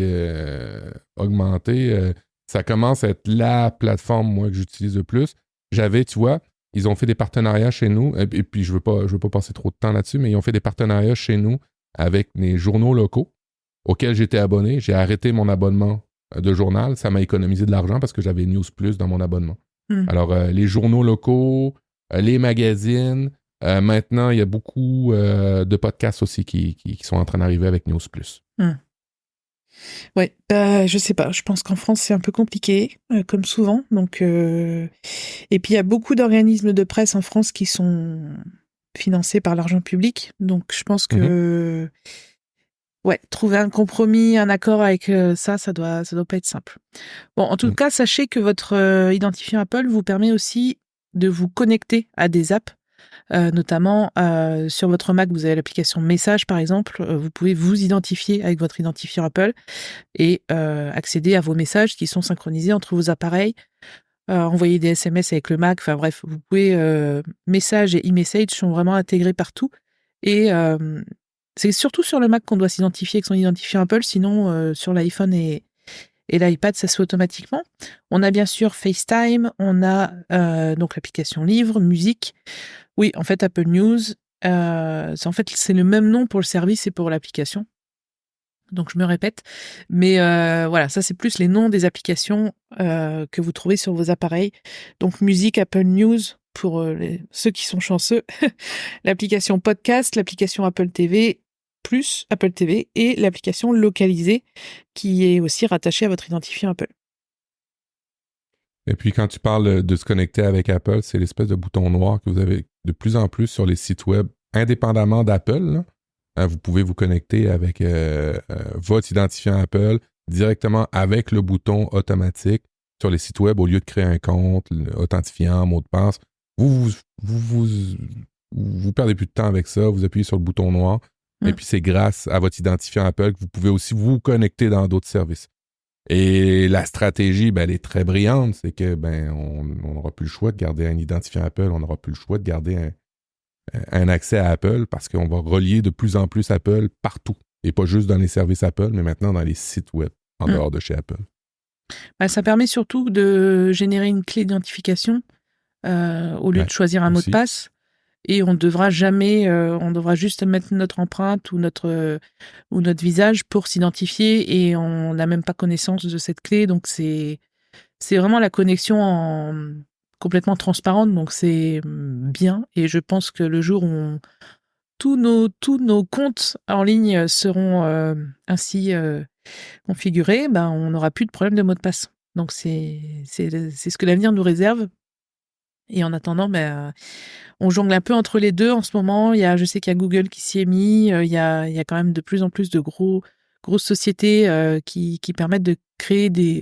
augmentées. Ça commence à être la plateforme, moi, que j'utilise le plus. Tu vois, ils ont fait des partenariats chez nous, et puis je veux pas passer trop de temps là-dessus, mais ils ont fait des partenariats chez nous avec les journaux locaux auxquels j'étais abonné. J'ai arrêté mon abonnement de journal. Ça m'a économisé de l'argent parce que j'avais News Plus dans mon abonnement. Alors, les journaux locaux, les magazines, maintenant, il y a beaucoup de podcasts aussi qui sont en train d'arriver avec News Plus. Ouais, je sais pas. Je pense qu'en France, c'est un peu compliqué, comme souvent. Donc, et puis, il y a beaucoup d'organismes de presse en France qui sont financés par l'argent public. Donc, je pense que trouver un compromis, un accord avec ça doit pas être simple. Bon, en tout cas, sachez que votre identifiant Apple vous permet aussi de vous connecter à des apps. Notamment sur votre Mac, vous avez l'application Messages par exemple, vous pouvez vous identifier avec votre identifiant Apple et accéder à vos messages qui sont synchronisés entre vos appareils, envoyer des SMS avec le Mac, enfin bref, vous pouvez Messages et e-Message sont vraiment intégrés partout et c'est surtout sur le Mac qu'on doit s'identifier avec son identifiant Apple, sinon sur l'iPhone et l'iPad, ça se fait automatiquement. On a bien sûr FaceTime, on a donc l'application Livres, Musique. Oui, en fait, Apple News, c'est le même nom pour le service et pour l'application. Donc, je me répète. Mais voilà, ça, c'est plus les noms des applications que vous trouvez sur vos appareils. Donc, Musique, Apple News, pour ceux qui sont chanceux. L'application Podcast, l'application Apple TV, plus Apple TV, et l'application localisée, qui est aussi rattachée à votre identifiant Apple. Et puis, quand tu parles de se connecter avec Apple, c'est l'espèce de bouton noir que vous avez de plus en plus sur les sites web indépendamment d'Apple, là, vous pouvez vous connecter avec votre identifiant Apple directement avec le bouton automatique sur les sites web au lieu de créer un compte, authentifiant, mot de passe. Vous perdez plus de temps avec ça, vous appuyez sur le bouton noir et puis c'est grâce à votre identifiant Apple que vous pouvez aussi vous connecter dans d'autres services. Et la stratégie, ben, elle est très brillante, c'est que ben on n'aura plus le choix de garder un identifiant Apple, on n'aura plus le choix de garder un accès à Apple parce qu'on va relier de plus en plus Apple partout. Et pas juste dans les services Apple, mais maintenant dans les sites web en dehors de chez Apple. Bah, ça permet surtout de générer une clé d'identification au lieu de choisir un mot de passe. Et on devra juste mettre notre empreinte ou notre visage pour s'identifier et on n'a même pas connaissance de cette clé. Donc c'est vraiment la connexion complètement transparente. Donc c'est bien. Et je pense que le jour où tous nos comptes en ligne seront ainsi configurés, ben on n'aura plus de problème de mot de passe. Donc c'est ce que l'avenir nous réserve. Et en attendant, on jongle un peu entre les deux en ce moment. Je sais qu'il y a Google qui s'y est mis. Il y a quand même de plus en plus de grosses sociétés qui permettent de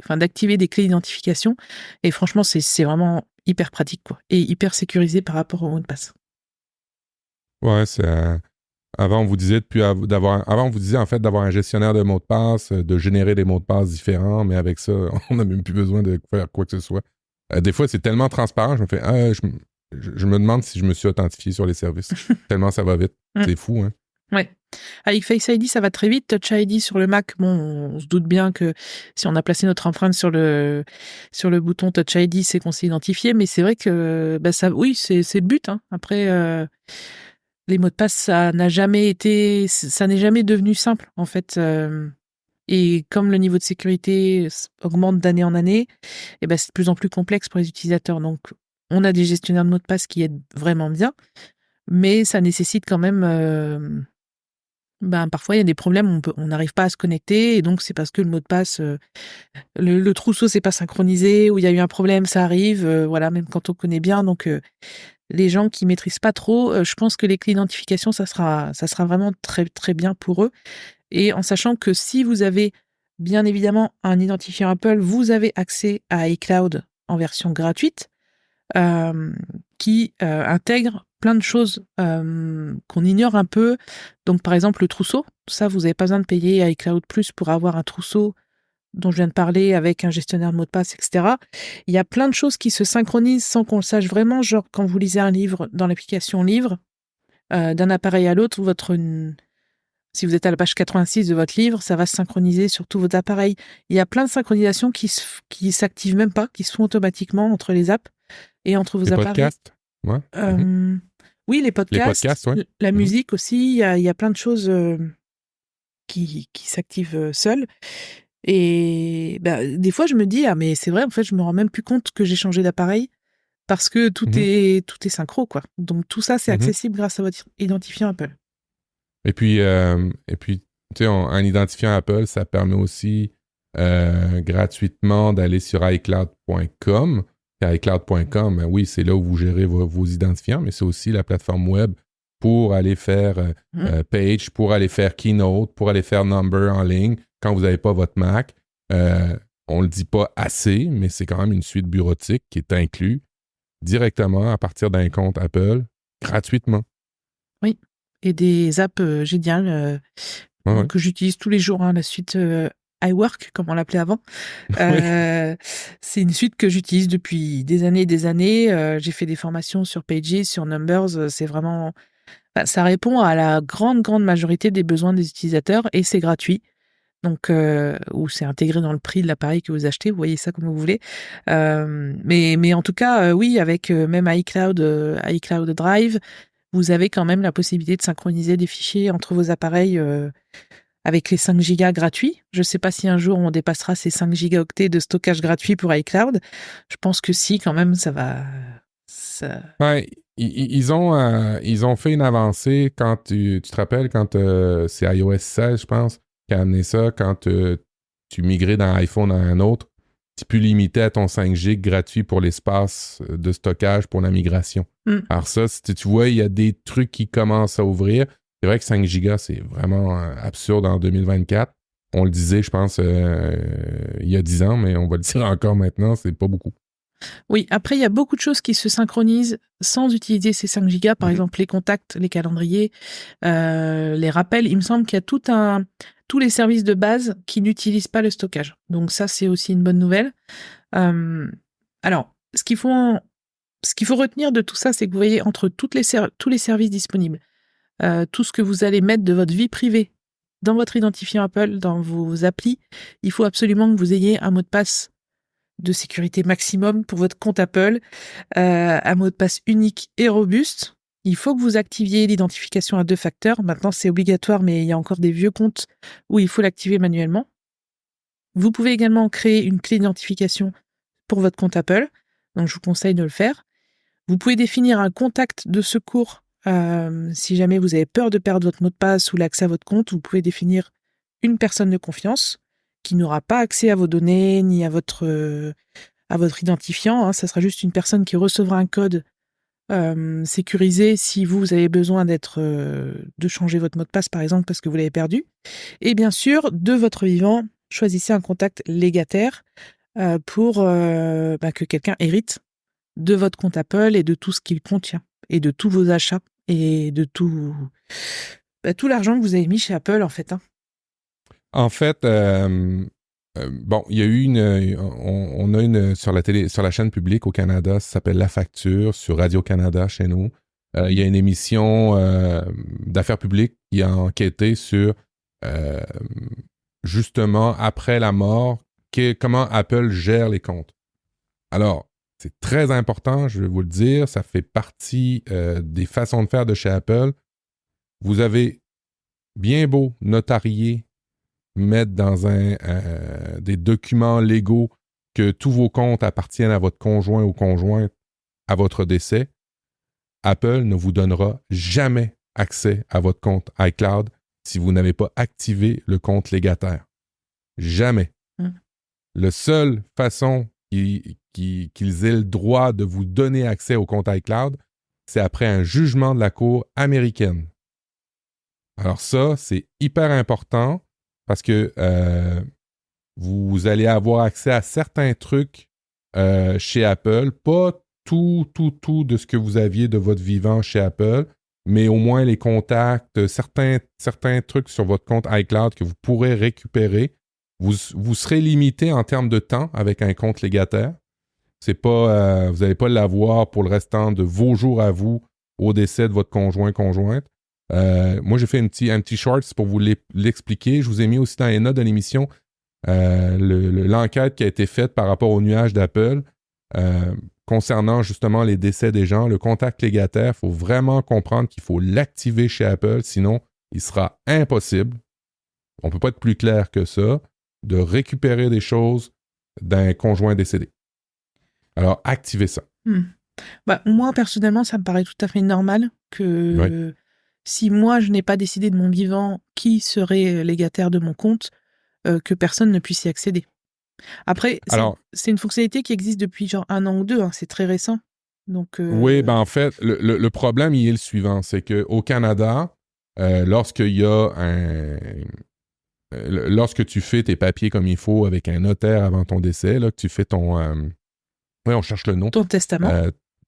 d'activer des clés d'identification. Et franchement, c'est vraiment hyper pratique, quoi, et hyper sécurisé par rapport au mot de passe. Ouais, c'est avant on vous disait en fait d'avoir un gestionnaire de mots de passe, de générer des mots de passe différents, mais avec ça, on n'a même plus besoin de faire quoi que ce soit. Des fois, c'est tellement transparent, je me fais je me demande si je me suis authentifié sur les services. Tellement ça va vite. C'est fou, hein? Ouais. Avec Face ID, ça va très vite. Touch ID sur le Mac, on se doute bien que si on a placé notre empreinte sur le bouton Touch ID, c'est qu'on s'est identifié. Mais c'est vrai que c'est le but, hein. Après, les mots de passe, ça n'est jamais devenu simple, en fait. Et comme le niveau de sécurité augmente d'année en année, c'est de plus en plus complexe pour les utilisateurs. Donc, on a des gestionnaires de mots de passe qui aident vraiment bien, mais ça nécessite quand même... parfois, il y a des problèmes, on n'arrive pas à se connecter, et donc c'est parce que le mot de passe, le trousseau s'est pas synchronisé, ou il y a eu un problème, ça arrive, même quand on connaît bien. Donc, les gens qui maîtrisent pas trop, je pense que les clés d'identification, ça sera vraiment très, très bien pour eux. Et en sachant que si vous avez bien évidemment un identifiant Apple, vous avez accès à iCloud en version gratuite qui intègre plein de choses qu'on ignore un peu. Donc par exemple le trousseau, ça vous n'avez pas besoin de payer iCloud Plus pour avoir un trousseau dont je viens de parler avec un gestionnaire de mots de passe, etc. Il y a plein de choses qui se synchronisent sans qu'on le sache vraiment, genre quand vous lisez un livre dans l'application Livre, d'un appareil à l'autre, si vous êtes à la page 86 de votre livre, ça va se synchroniser sur tous vos appareils. Il y a plein de synchronisations qui s'activent même pas, qui se font automatiquement entre les apps et entre vos appareils. Podcasts, ouais. Oui, les podcasts, ouais. La musique aussi. Il y a plein de choses qui s'activent seules. Et des fois, je me dis, mais c'est vrai, en fait, je me rends même plus compte que j'ai changé d'appareil parce que tout est synchro, quoi. Donc tout ça, c'est accessible grâce à votre identifiant Apple. Et puis, tu sais, un identifiant Apple, ça permet aussi gratuitement d'aller sur iCloud.com. Et iCloud.com, oui, c'est là où vous gérez vos identifiants, mais c'est aussi la plateforme web pour aller faire Page, pour aller faire Keynote, pour aller faire Number en ligne quand vous n'avez pas votre Mac. On ne le dit pas assez, mais c'est quand même une suite bureautique qui est inclue directement à partir d'un compte Apple, gratuitement. Oui. Et des apps géniales que j'utilise tous les jours, hein, la suite iWork, comme on l'appelait avant. C'est une suite que j'utilise depuis des années et des années. J'ai fait des formations sur Pages, sur Numbers. C'est vraiment... ça répond à la grande majorité des besoins des utilisateurs et c'est gratuit. Donc, ou c'est intégré dans le prix de l'appareil que vous achetez, vous voyez ça comme vous voulez. Mais en tout cas, oui, avec même iCloud Drive, vous avez quand même la possibilité de synchroniser des fichiers entre vos appareils avec les 5 gigas gratuits. Je ne sais pas si un jour on dépassera ces 5 gigaoctets de stockage gratuit pour iCloud. Je pense que si, quand même, ça va... Ouais, ils ont fait une avancée quand tu te rappelles, quand c'est iOS 16, je pense, qui a amené ça quand tu migrais d'un iPhone à un autre. petit peu limité à ton 5 GB gratuit pour l'espace de stockage pour la migration. Alors ça, tu vois, il y a des trucs qui commencent à ouvrir. C'est vrai que 5 GB, c'est vraiment absurde en 2024. On le disait, je pense, il y a 10 ans, mais on va le dire encore maintenant, c'est pas beaucoup. Oui, après, il y a beaucoup de choses qui se synchronisent sans utiliser ces 5 gigas. Par exemple, les contacts, les calendriers, les rappels. Il me semble qu'il y a tous les services de base qui n'utilisent pas le stockage. Donc ça, c'est aussi une bonne nouvelle. Alors, ce qu'il faut retenir de tout ça, c'est que vous voyez, entre tous les services disponibles, tout ce que vous allez mettre de votre vie privée dans votre identifiant Apple, dans vos applis, il faut absolument que vous ayez un mot de passe de sécurité maximum pour votre compte Apple, un mot de passe unique et robuste. Il faut que vous activiez l'identification à 2 facteurs. Maintenant, c'est obligatoire, mais il y a encore des vieux comptes où il faut l'activer manuellement. Vous pouvez également créer une clé d'identification pour votre compte Apple, donc je vous conseille de le faire. Vous pouvez définir un contact de secours si jamais vous avez peur de perdre votre mot de passe ou l'accès à votre compte. Vous pouvez définir une personne de confiance qui n'aura pas accès à vos données ni à votre identifiant. Ça sera juste une personne qui recevra un code sécurisé si vous avez besoin de changer votre mot de passe, par exemple, parce que vous l'avez perdu. Et bien sûr, de votre vivant, choisissez un contact légataire pour que quelqu'un hérite de votre compte Apple et de tout ce qu'il contient, et de tous vos achats, et de tout l'argent que vous avez mis chez Apple, en fait. En fait, il y a eu on a une sur la chaîne publique au Canada, ça s'appelle La Facture, sur Radio-Canada chez nous. Il y a une émission d'affaires publiques qui a enquêté sur justement, après la mort, comment Apple gère les comptes. Alors, c'est très important, je vais vous le dire, ça fait partie des façons de faire de chez Apple. Vous avez bien beau notarier, mettre dans des documents légaux que tous vos comptes appartiennent à votre conjoint ou conjointe à votre décès, Apple ne vous donnera jamais accès à votre compte iCloud si vous n'avez pas activé le compte légataire. Jamais. La seule façon qu'ils aient le droit de vous donner accès au compte iCloud, c'est après un jugement de la Cour américaine. Alors ça, c'est hyper important parce que vous allez avoir accès à certains trucs chez Apple, pas tout de ce que vous aviez de votre vivant chez Apple, mais au moins les contacts, certains trucs sur votre compte iCloud que vous pourrez récupérer. Vous serez limité en termes de temps avec un compte légataire. C'est pas, vous n'allez pas l'avoir pour le restant de vos jours à vous au décès de votre conjointe. Moi, j'ai fait un petit short pour vous l'expliquer. Je vous ai mis aussi dans les notes de l'émission l'enquête qui a été faite par rapport au nuage d'Apple concernant justement les décès des gens. Le contact légataire, il faut vraiment comprendre qu'il faut l'activer chez Apple, sinon il sera impossible, on ne peut pas être plus clair que ça, de récupérer des choses d'un conjoint décédé. Alors, activez ça. Moi, personnellement, ça me paraît tout à fait normal que si moi, je n'ai pas décidé de mon vivant qui serait légataire de mon compte, que personne ne puisse y accéder. Après, c'est une fonctionnalité qui existe depuis genre 1 an ou 2, c'est très récent. Donc, oui, en fait, le problème, il est le suivant, c'est qu'au Canada, lorsqu'il y a lorsque tu fais tes papiers comme il faut avec un notaire avant ton décès, là, que tu fais ton... on cherche le nom. Ton testament.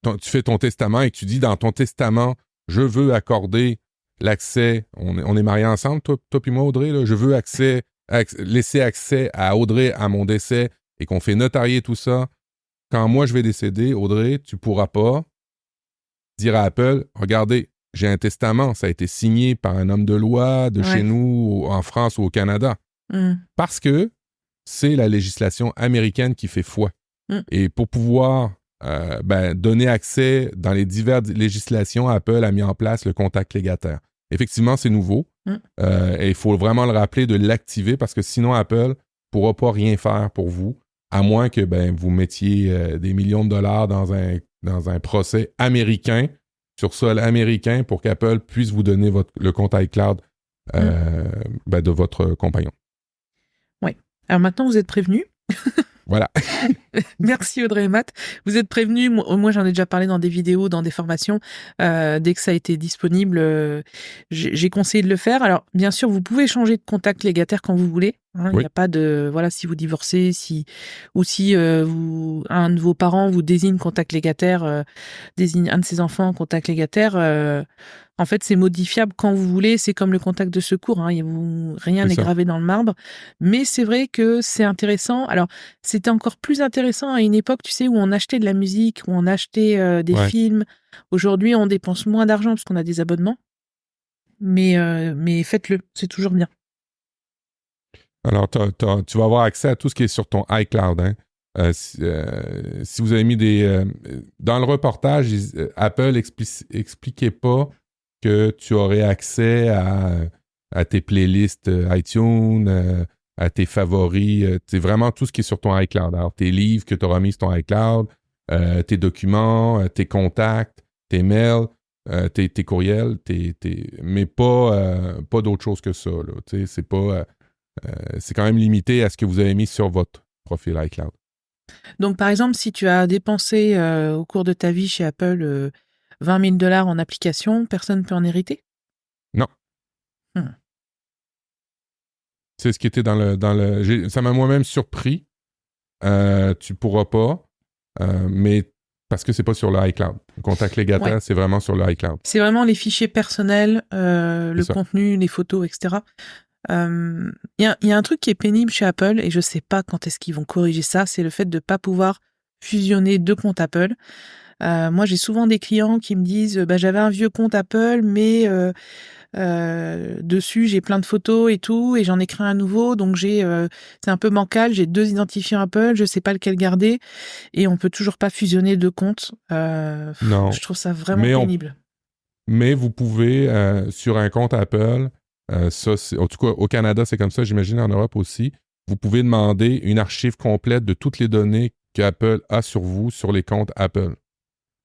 Tu fais ton testament et que tu dis dans ton testament, je veux accorder l'accès, on est mariés ensemble, toi puis moi, Audrey, là, je veux laisser accès à Audrey à mon décès et qu'on fait notarier tout ça. Quand moi je vais décéder, Audrey, tu pourras pas dire à Apple, regardez, j'ai un testament, ça a été signé par un homme de loi de chez nous, en France ou au Canada. Parce que c'est la législation américaine qui fait foi. Et pour pouvoir donner accès dans les diverses législations, Apple a mis en place le contact légataire. Effectivement, c'est nouveau. Et il faut vraiment le rappeler de l'activer parce que sinon, Apple ne pourra pas rien faire pour vous, à moins que vous mettiez des millions de dollars dans un procès américain, sur sol américain, pour qu'Apple puisse vous donner le compte iCloud de votre compagnon. Oui. Alors maintenant, vous êtes prévenus. Voilà. Merci Audrey et Matt. Vous êtes prévenus, moi j'en ai déjà parlé dans des vidéos, dans des formations. Dès que ça a été disponible, j'ai conseillé de le faire. Alors bien sûr, vous pouvez changer de contact légataire quand vous voulez. Hein, il n'y a pas de... Voilà, si vous divorcez, si un de vos parents vous désigne contact légataire, désigne un de ses enfants contact légataire, en fait, c'est modifiable quand vous voulez. C'est comme le contact de secours. Hein, rien n'est gravé dans le marbre. Mais c'est vrai que c'est intéressant. Alors, c'était encore plus intéressant à une époque, tu sais, où on achetait de la musique, où on achetait des films. Aujourd'hui, on dépense moins d'argent parce qu'on a des abonnements. Mais faites-le, c'est toujours bien. Alors, tu vas avoir accès à tout ce qui est sur ton iCloud. Hein. Si vous avez mis dans le reportage, Apple expliquait pas que tu aurais accès à tes playlists iTunes, à tes favoris. C'est vraiment tout ce qui est sur ton iCloud. Alors, tes livres que tu auras mis sur ton iCloud, tes documents, tes contacts, tes mails, tes courriels, mais pas d'autre chose que ça. Là. C'est pas... c'est quand même limité à ce que vous avez mis sur votre profil iCloud. Donc, par exemple, si tu as dépensé au cours de ta vie chez Apple 20 000 $ en application, personne ne peut en hériter? Non. C'est ce qui était dans le ça m'a moi-même surpris. Tu pourras pas, mais parce que c'est pas sur le iCloud. Le contact légataire, c'est vraiment sur le iCloud. C'est vraiment les fichiers personnels, le contenu, les photos, etc. Il y a un truc qui est pénible chez Apple, et je sais pas quand est-ce qu'ils vont corriger ça, c'est le fait de pas pouvoir fusionner deux comptes Apple. Moi, j'ai souvent des clients qui me disent j'avais un vieux compte Apple, mais dessus j'ai plein de photos et tout, et j'en ai créé un nouveau, donc c'est un peu bancal, j'ai 2 identifiants Apple, je sais pas lequel garder, et on peut toujours pas fusionner deux comptes. Non. Je trouve ça vraiment pénible. Mais vous pouvez, sur un compte Apple, en tout cas au Canada c'est comme ça, j'imagine en Europe aussi, vous pouvez demander une archive complète de toutes les données qu'Apple a sur vous, sur les comptes Apple,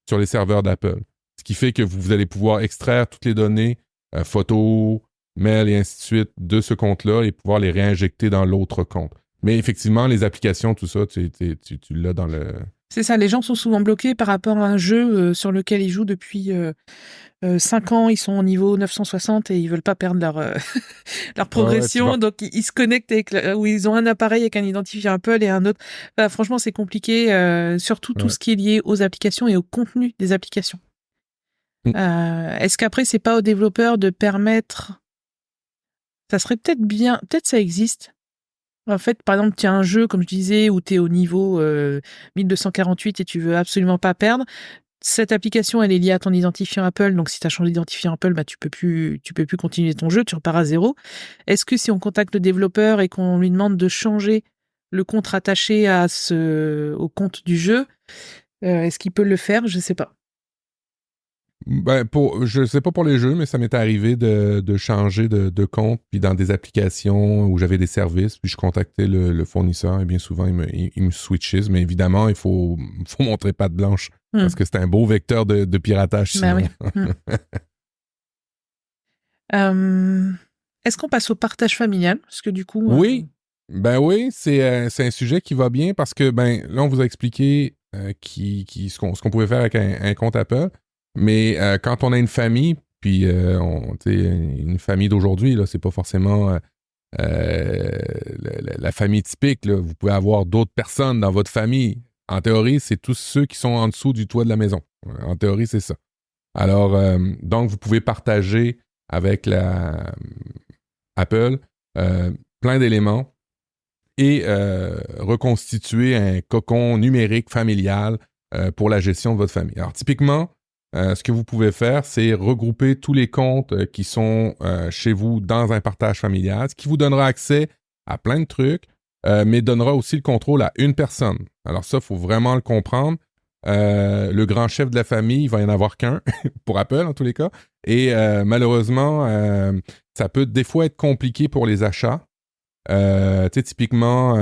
sur les serveurs d'Apple. Ce qui fait que vous allez pouvoir extraire toutes les données, photos, mails et ainsi de suite de ce compte-là et pouvoir les réinjecter dans l'autre compte. Mais effectivement, les applications, tout ça, tu l'as dans le... C'est ça, les gens sont souvent bloqués par rapport à un jeu sur lequel ils jouent depuis 5 ans, ils sont au niveau 960 et ils veulent pas perdre leur progression, donc ils se connectent où ils ont un appareil avec un identifiant Apple et un autre. Enfin, franchement, c'est compliqué, surtout tout ce qui est lié aux applications et au contenu des applications. Est-ce qu'après, c'est pas aux développeurs de permettre... Ça serait peut-être bien... Peut-être ça existe. En fait, par exemple, tu as un jeu, comme je disais, où tu es au niveau 1248 et tu veux absolument pas perdre. Cette application, elle est liée à ton identifiant Apple, donc si tu as changé d'identifiant Apple, tu peux plus continuer ton jeu, tu repars à zéro. Est-ce que si on contacte le développeur et qu'on lui demande de changer le compte rattaché au compte du jeu, est-ce qu'il peut le faire? Je sais pas. Je sais pas pour les jeux, mais ça m'est arrivé de changer de compte, puis dans des applications où j'avais des services, puis je contactais le fournisseur, et bien souvent, il me switchise, mais évidemment, il faut montrer patte blanche, parce que c'est un beau vecteur de piratage, sinon. Oui. Est-ce qu'on passe au partage familial? Parce que du coup... Oui, c'est un sujet qui va bien, parce que, là, on vous a expliqué ce qu'on pouvait faire avec un compte Apple. Mais quand on a une famille, puis une famille d'aujourd'hui, là, c'est pas forcément la famille typique. Là. Vous pouvez avoir d'autres personnes dans votre famille. En théorie, c'est tous ceux qui sont en dessous du toit de la maison. En théorie, c'est ça. Alors, donc, vous pouvez partager avec la Apple plein d'éléments et reconstituer un cocon numérique familial pour la gestion de votre famille. Alors, typiquement, ce que vous pouvez faire, c'est regrouper tous les comptes qui sont chez vous dans un partage familial, ce qui vous donnera accès à plein de trucs, mais donnera aussi le contrôle à une personne. Alors ça, il faut vraiment le comprendre. Le grand chef de la famille, il va y en avoir qu'un, pour Apple en tous les cas, et malheureusement, ça peut des fois être compliqué pour les achats. Typiquement,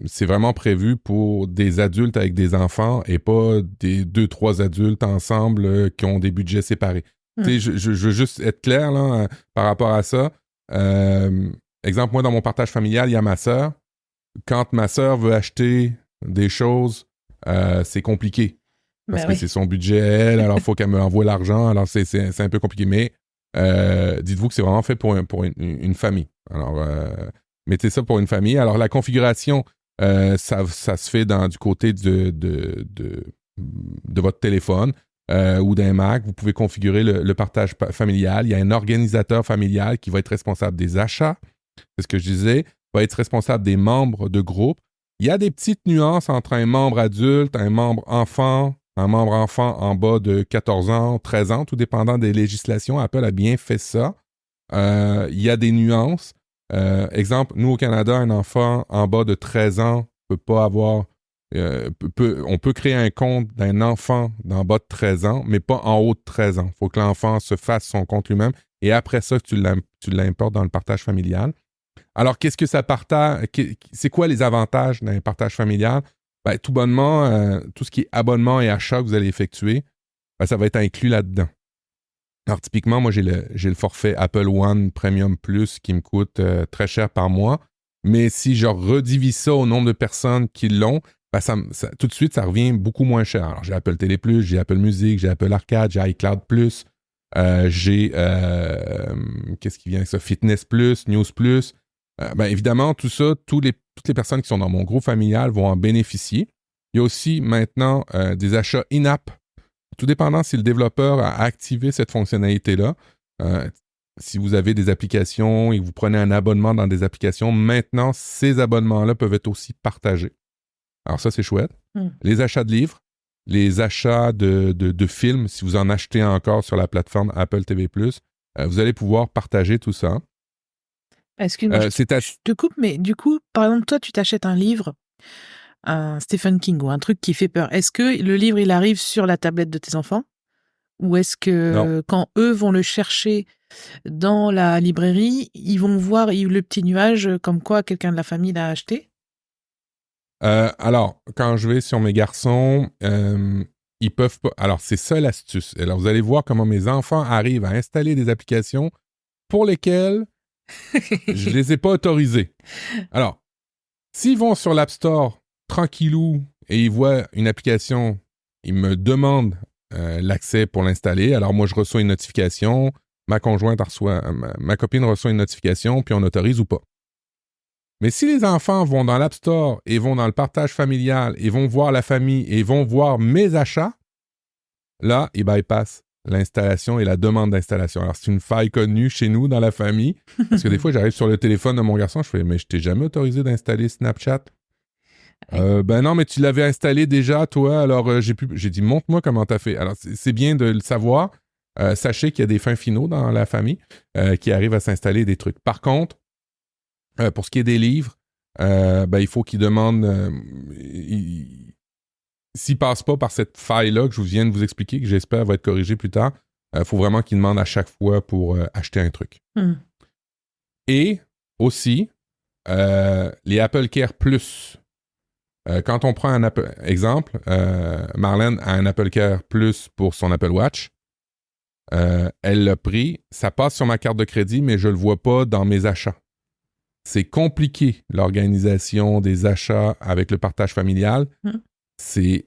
c'est vraiment prévu pour des adultes avec des enfants et pas des 2-3 adultes ensemble qui ont des budgets séparés. Je veux juste être clair là, par rapport à ça. Exemple, moi, dans mon partage familial, il y a ma sœur. quand ma sœur veut acheter des choses, c'est compliqué. Parce que c'est son budget à elle, alors il faut qu'elle me envoie l'argent, alors c'est un peu compliqué. Mais dites-vous que c'est vraiment fait pour une famille. Alors, mettez ça pour une famille. Alors, la configuration, ça se fait du côté de votre téléphone ou d'un Mac. Vous pouvez configurer le partage familial. Il y a un organisateur familial qui va être responsable des achats. C'est ce que je disais. Va être responsable des membres de groupe. Il y a des petites nuances entre un membre adulte, un membre enfant en bas de 14 ans, 13 ans, tout dépendant des législations. Apple a bien fait ça. Il y a des nuances. Exemple, nous au Canada, un enfant en bas de 13 ans peut pas avoir... on peut créer un compte d'un enfant d'en bas de 13 ans, mais pas en haut de 13 ans. Il faut que l'enfant se fasse son compte lui-même et après ça, tu l'importes dans le partage familial. Alors, qu'est-ce que ça partage? C'est quoi les avantages d'un partage familial? Ben, tout bonnement, tout ce qui est abonnement et achat que vous allez effectuer, ben, ça va être inclus là-dedans. Alors, typiquement, moi, j'ai le forfait Apple One Premium Plus qui me coûte très cher par mois. Mais si je redivise ça au nombre de personnes qui l'ont, ben, tout de suite, ça revient beaucoup moins cher. Alors, j'ai Apple Télé Plus, j'ai Apple Music, j'ai Apple Arcade, j'ai iCloud Plus, j'ai qu'est-ce qui vient avec ça? Fitness Plus, News Plus. Ben, évidemment, tout ça, toutes les personnes qui sont dans mon groupe familial vont en bénéficier. Il y a aussi maintenant des achats in-app. Tout dépendant si le développeur a activé cette fonctionnalité-là. Si vous avez des applications et que vous prenez un abonnement dans des applications, maintenant, ces abonnements-là peuvent être aussi partagés. Alors ça, c'est chouette. Les achats de livres, les achats de films, si vous en achetez encore sur la plateforme Apple TV+, vous allez pouvoir partager tout ça. Excuse-moi, je te coupe, mais du coup, par exemple, toi, tu t'achètes un livre, un Stephen King ou un truc qui fait peur. Est-ce que le livre, il arrive sur la tablette de tes enfants? Ou est-ce que quand eux vont le chercher dans la librairie, ils vont voir le petit nuage comme quoi quelqu'un de la famille l'a acheté? Alors, quand je vais sur mes garçons, ils peuvent pas... Alors, c'est ça l'astuce. Alors, vous allez voir comment mes enfants arrivent à installer des applications pour lesquelles je les ai pas autorisés. Alors, s'ils vont sur l'App Store tranquillou et ils voient une application, ils me demandent l'accès pour l'installer. Alors, moi, je reçois une notification, ma conjointe ma copine reçoit une notification, puis on autorise ou pas. Mais si les enfants vont dans l'App Store et vont dans le partage familial et vont voir la famille et vont voir mes achats, là, ils bypassent l'installation et la demande d'installation. Alors, c'est une faille connue chez nous dans la famille, parce que des fois, j'arrive sur le téléphone de mon garçon, je fais « Mais je t'ai jamais autorisé d'installer Snapchat? » Ben non, mais tu l'avais installé déjà, toi, alors j'ai dit « Montre-moi comment t'as fait. » Alors, c'est bien de le savoir. Sachez qu'il y a des fins finaux dans la famille qui arrivent à s'installer des trucs. Par contre, pour ce qui est des livres, ben, il faut qu'ils demandent... s'ils ne passent pas par cette faille-là que je viens de vous expliquer, que j'espère va être corrigée plus tard, il faut vraiment qu'ils demandent à chaque fois pour acheter un truc. Et aussi, les Apple Care Plus. Quand on prend un exemple, Marlène a un Apple Care Plus pour son Apple Watch. Elle l'a pris, ça passe sur ma carte de crédit, mais je ne le vois pas dans mes achats. C'est compliqué, l'organisation des achats avec le partage familial. C'est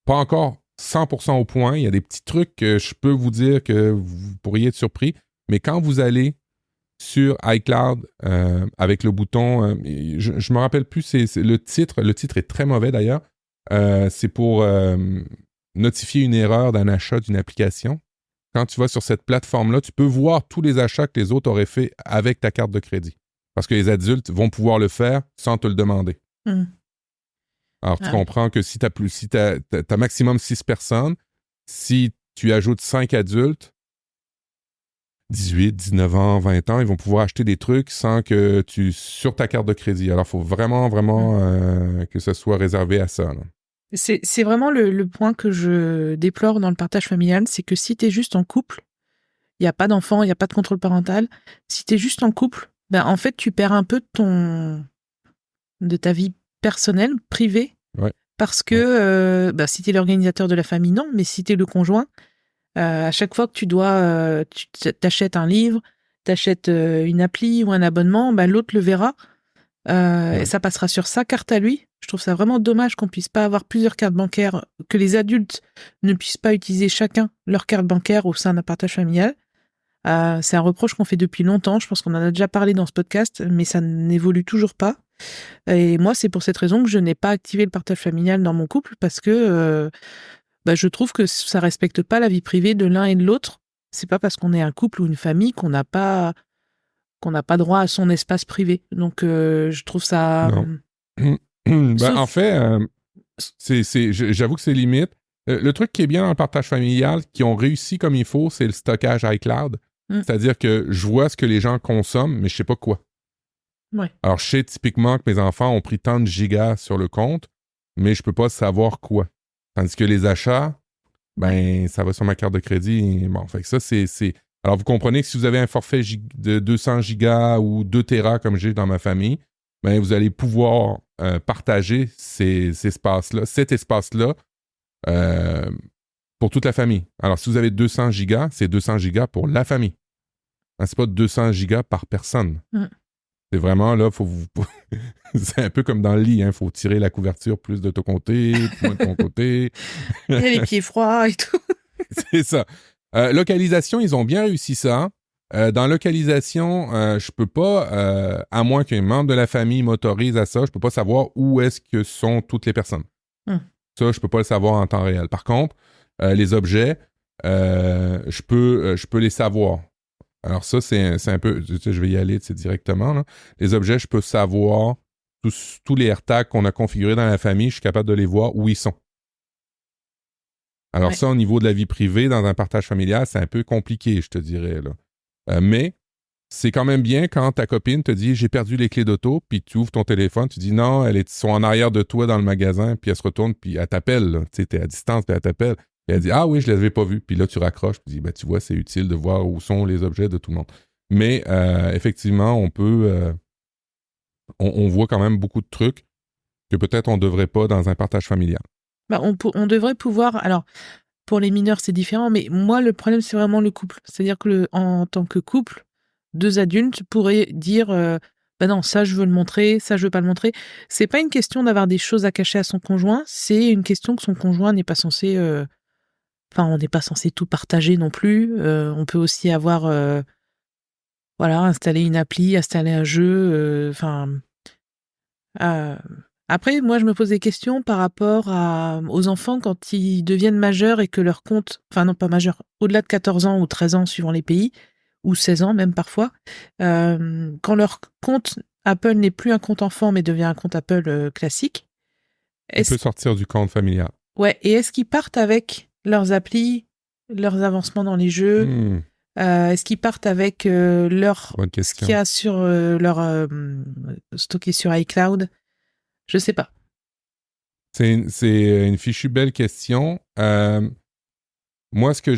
pas encore 100% au point. Il y a des petits trucs que je peux vous dire que vous pourriez être surpris. Mais quand vous allez sur iCloud avec le bouton... je me rappelle plus, c'est le titre. Le titre est très mauvais d'ailleurs. C'est pour notifier une erreur d'un achat d'une application. Quand tu vas sur cette plateforme-là, tu peux voir tous les achats que les autres auraient fait avec ta carte de crédit. Parce que les adultes vont pouvoir le faire sans te le demander. Alors, tu comprends que si t'as maximum 6 personnes, si tu ajoutes 5 adultes, 18, 19 ans, 20 ans, ils vont pouvoir acheter des trucs sans que sur ta carte de crédit. Alors, il faut vraiment, vraiment que ce soit réservé à ça. Là. C'est vraiment le point que je déplore dans le partage familial, c'est que si t'es juste en couple, il n'y a pas d'enfant, il n'y a pas de contrôle parental. Si t'es juste en couple, ben, en fait, tu perds un peu de ta vie personnelle, privée, parce que si tu es l'organisateur de la famille, non, mais si tu es le conjoint, à chaque fois que tu t'achètes un livre, t'achètes une appli ou un abonnement, ben, l'autre le verra. Et ça passera sur sa carte à lui. Je trouve ça vraiment dommage qu'on puisse pas avoir plusieurs cartes bancaires, que les adultes ne puissent pas utiliser chacun leur carte bancaire au sein d'un partage familial. C'est un reproche qu'on fait depuis longtemps. Je pense qu'on en a déjà parlé dans ce podcast, mais ça n'évolue toujours pas. Et moi, c'est pour cette raison que je n'ai pas activé le partage familial dans mon couple, parce que je trouve que ça respecte pas la vie privée de l'un et de l'autre. C'est pas parce qu'on est un couple ou une famille qu'on n'a pas droit à son espace privé. Donc, je trouve ça... En fait, j'avoue que c'est limite. Le truc qui est bien dans le partage familial, qui ont réussi comme il faut, c'est le stockage iCloud. C'est-à-dire que je vois ce que les gens consomment, mais je sais pas quoi. Ouais. Alors, je sais typiquement que mes enfants ont pris tant de gigas sur le compte, mais je peux pas savoir quoi. Tandis que les achats, ça va sur ma carte de crédit. Bon, fait que ça, c'est... Alors, vous comprenez que si vous avez un forfait de 200 gigas ou 2 téras comme j'ai dans ma famille, vous allez pouvoir partager cet espace-là pour toute la famille. Alors, si vous avez 200 gigas, c'est 200 gigas pour la famille. C'est pas 200 gigas par personne. C'est vraiment, là, c'est un peu comme dans le lit, hein. Faut tirer la couverture plus de ton côté, moins de ton côté. Il y a les pieds froids et tout. C'est ça. Localisation, ils ont bien réussi ça. Dans localisation, je peux pas, à moins qu'un membre de la famille m'autorise à ça, je peux pas savoir où est-ce que sont toutes les personnes. Ça, je peux pas le savoir en temps réel. Par contre, les objets, je peux les savoir. Alors ça, c'est un peu... Je vais y aller directement. Là. Les objets, je peux savoir tous les AirTags qu'on a configurés dans la famille, je suis capable de les voir où ils sont. Alors ça, au niveau de la vie privée, dans un partage familial, c'est un peu compliqué, je te dirais. Là. Mais c'est quand même bien quand ta copine te dit « J'ai perdu les clés d'auto », puis tu ouvres ton téléphone, tu dis « Non, elles sont en arrière de toi dans le magasin », puis elle se retourne, puis elle t'appelle. Tu sais, t'es à distance, puis elle t'appelle. Et elle dit « Ah oui, je les avais pas vus ». Puis là, tu raccroches, puis tu dis « Tu vois, c'est utile de voir où sont les objets de tout le monde ». Mais effectivement, on peut... on voit quand même beaucoup de trucs que peut-être on devrait pas dans un partage familial. On devrait pouvoir... Alors, pour les mineurs, c'est différent, mais moi, le problème, c'est vraiment le couple. C'est-à-dire que en tant que couple, 2 adultes pourraient dire non, ça, je veux le montrer, ça, je veux pas le montrer. C'est pas une question d'avoir des choses à cacher à son conjoint, c'est une question que son conjoint n'est pas censé... on n'est pas censé tout partager non plus. On peut aussi avoir... installer une appli, installer un jeu... Après, moi, je me pose des questions par rapport aux enfants quand ils deviennent majeurs et que leur compte... Enfin, non, pas majeurs. Au-delà de 14 ans ou 13 ans, suivant les pays, ou 16 ans même parfois, quand leur compte Apple n'est plus un compte enfant, mais devient un compte Apple classique... Il peut sortir du compte familial. Ouais, et est-ce qu'ils partent avec leurs applis, leurs avancements dans les jeux Est-ce qu'ils partent avec ce qu'il y a sur stocké sur iCloud? Je sais pas. C'est une fichue belle question. Moi, ce que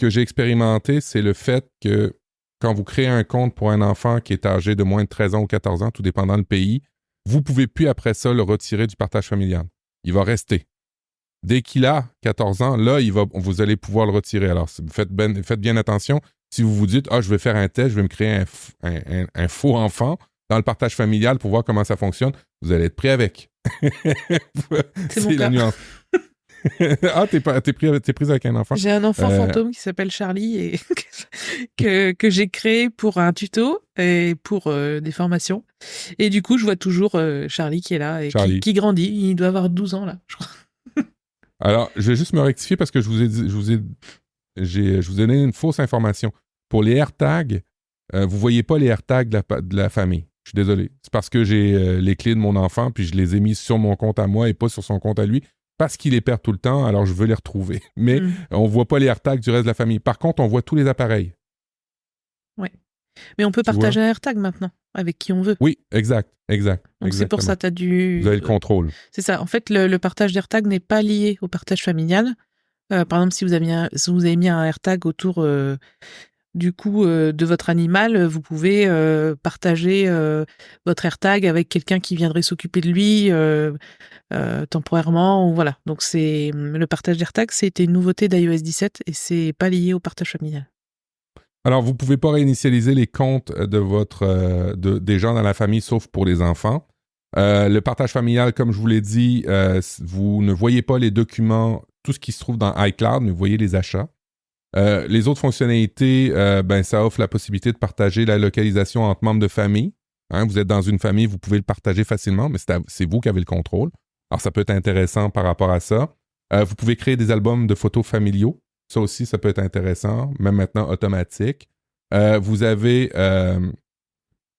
j'ai expérimenté, c'est le fait que quand vous créez un compte pour un enfant qui est âgé de moins de 13 ans ou 14 ans, tout dépendant du pays, vous pouvez plus après ça le retirer du partage familial. Il va rester. Dès qu'il a 14 ans, là, vous allez pouvoir le retirer. Alors, faites bien attention. Si vous vous dites, je vais faire un test, je vais me créer un faux enfant dans le partage familial pour voir comment ça fonctionne, vous allez être prêt avec. C'est la nuance. T'es prise avec un enfant? J'ai un enfant fantôme qui s'appelle Charlie et que j'ai créé pour un tuto et pour des formations. Et du coup, je vois toujours Charlie qui est là et qui grandit. Il doit avoir 12 ans, là, je crois. Alors, je vais juste me rectifier parce que je vous ai donné une fausse information. Pour les AirTags, vous voyez pas les AirTags de la famille. Je suis désolé. C'est parce que j'ai les clés de mon enfant puis je les ai mis sur mon compte à moi et pas sur son compte à lui parce qu'il les perd tout le temps, alors je veux les retrouver. Mais on voit pas les AirTags du reste de la famille. Par contre, on voit tous les appareils. Oui. Mais on peut partager un AirTag maintenant avec qui on veut. Oui, exact. Donc c'est pour ça que vous avez le contrôle. C'est ça. En fait, le partage d'AirTag n'est pas lié au partage familial. Par exemple, si vous avez mis un AirTag autour de votre animal, vous pouvez partager votre AirTag avec quelqu'un qui viendrait s'occuper de lui temporairement. Ou voilà. Donc le partage d'AirTag, c'était une nouveauté d'iOS 17 et c'est pas lié au partage familial. Alors, vous ne pouvez pas réinitialiser les comptes des gens dans la famille, sauf pour les enfants. Le partage familial, comme je vous l'ai dit, vous ne voyez pas les documents, tout ce qui se trouve dans iCloud, mais vous voyez les achats. Les autres fonctionnalités, ça offre la possibilité de partager la localisation entre membres de famille. Hein, vous êtes dans une famille, vous pouvez le partager facilement, mais c'est vous qui avez le contrôle. Alors, ça peut être intéressant par rapport à ça. Vous pouvez créer des albums de photos familiaux. Ça aussi, ça peut être intéressant, même maintenant automatique. Vous avez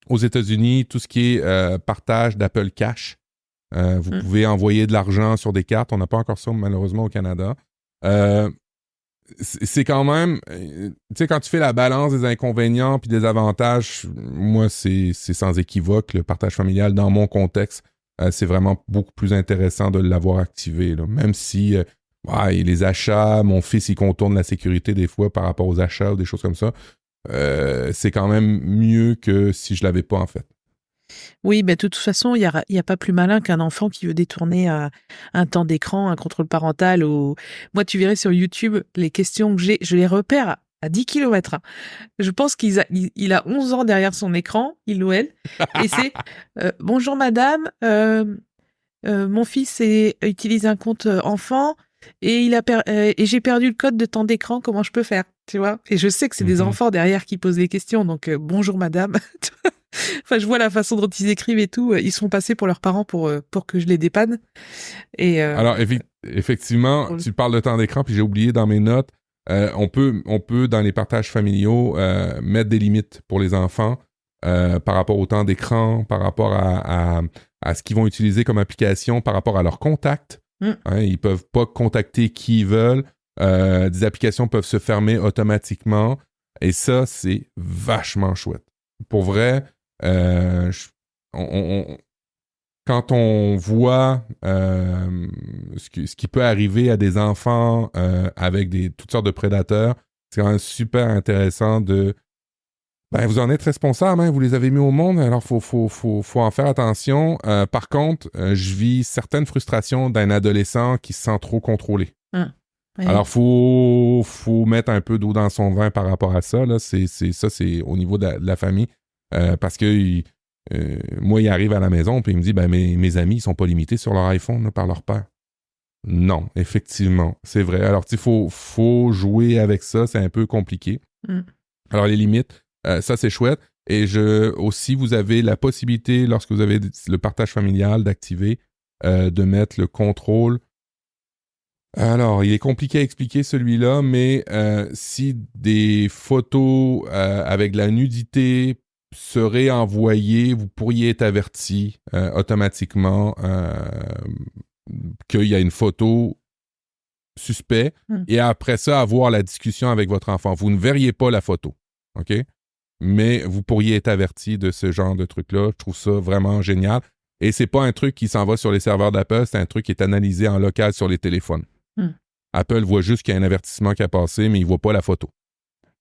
aux États-Unis tout ce qui est partage d'Apple Cash. Vous pouvez envoyer de l'argent sur des cartes. On n'a pas encore ça, malheureusement, au Canada. C'est quand même... Tu sais, quand tu fais la balance des inconvénients puis des avantages, moi, c'est sans équivoque. Le partage familial, dans mon contexte, c'est vraiment beaucoup plus intéressant de l'avoir activé. Là. Même si... les achats, mon fils, il contourne la sécurité des fois par rapport aux achats ou des choses comme ça. C'est quand même mieux que si je l'avais pas, en fait. Oui, de toute façon, il y a pas plus malin qu'un enfant qui veut détourner un temps d'écran, un contrôle parental. Moi, tu verrais sur YouTube, les questions que j'ai, je les repère à 10 km. Je pense qu'il a 11 ans derrière son écran, il ou elle, et c'est « Bonjour madame, mon fils utilise un compte enfant, et j'ai perdu le code de temps d'écran, comment je peux faire ?» Tu vois ? Et je sais que c'est des enfants derrière qui posent les questions, donc bonjour madame. Enfin, je vois la façon dont ils écrivent et tout. Ils sont passés pour leurs parents pour que je les dépanne. Et alors, effectivement, tu parles de temps d'écran, puis j'ai oublié dans mes notes, on peut, dans les partages familiaux, mettre des limites pour les enfants par rapport au temps d'écran, par rapport à ce qu'ils vont utiliser comme application, par rapport à leurs contacts. Hein, ils peuvent pas contacter qui ils veulent. Des applications peuvent se fermer automatiquement. Et ça, c'est vachement chouette. Pour vrai, quand on voit ce qui peut arriver à des enfants avec toutes sortes de prédateurs, c'est quand même super intéressant de... vous en êtes responsable, hein, vous les avez mis au monde, alors faut en faire attention. Par contre, je vis certaines frustrations d'un adolescent qui se sent trop contrôlé. Oui. Alors, faut mettre un peu d'eau dans son vin par rapport à ça. Là. C'est au niveau de la famille. Parce que moi, il arrive à la maison et il me dit mes amis, ils sont pas limités sur leur iPhone là, par leur père. Non, effectivement, c'est vrai. Alors, il faut jouer avec ça, c'est un peu compliqué. Alors, les limites, ça, c'est chouette. Et aussi, vous avez la possibilité, lorsque vous avez le partage familial, d'activer, de mettre le contrôle. Alors, il est compliqué à expliquer celui-là, mais si des photos avec de la nudité seraient envoyées, vous pourriez être averti automatiquement qu'il y a une photo suspecte et après ça, avoir la discussion avec votre enfant. Vous ne verriez pas la photo, OK? Mais vous pourriez être averti de ce genre de truc-là. Je trouve ça vraiment génial. Et c'est pas un truc qui s'en va sur les serveurs d'Apple, c'est un truc qui est analysé en local sur les téléphones. Apple voit juste qu'il y a un avertissement qui a passé, mais il ne voit pas la photo.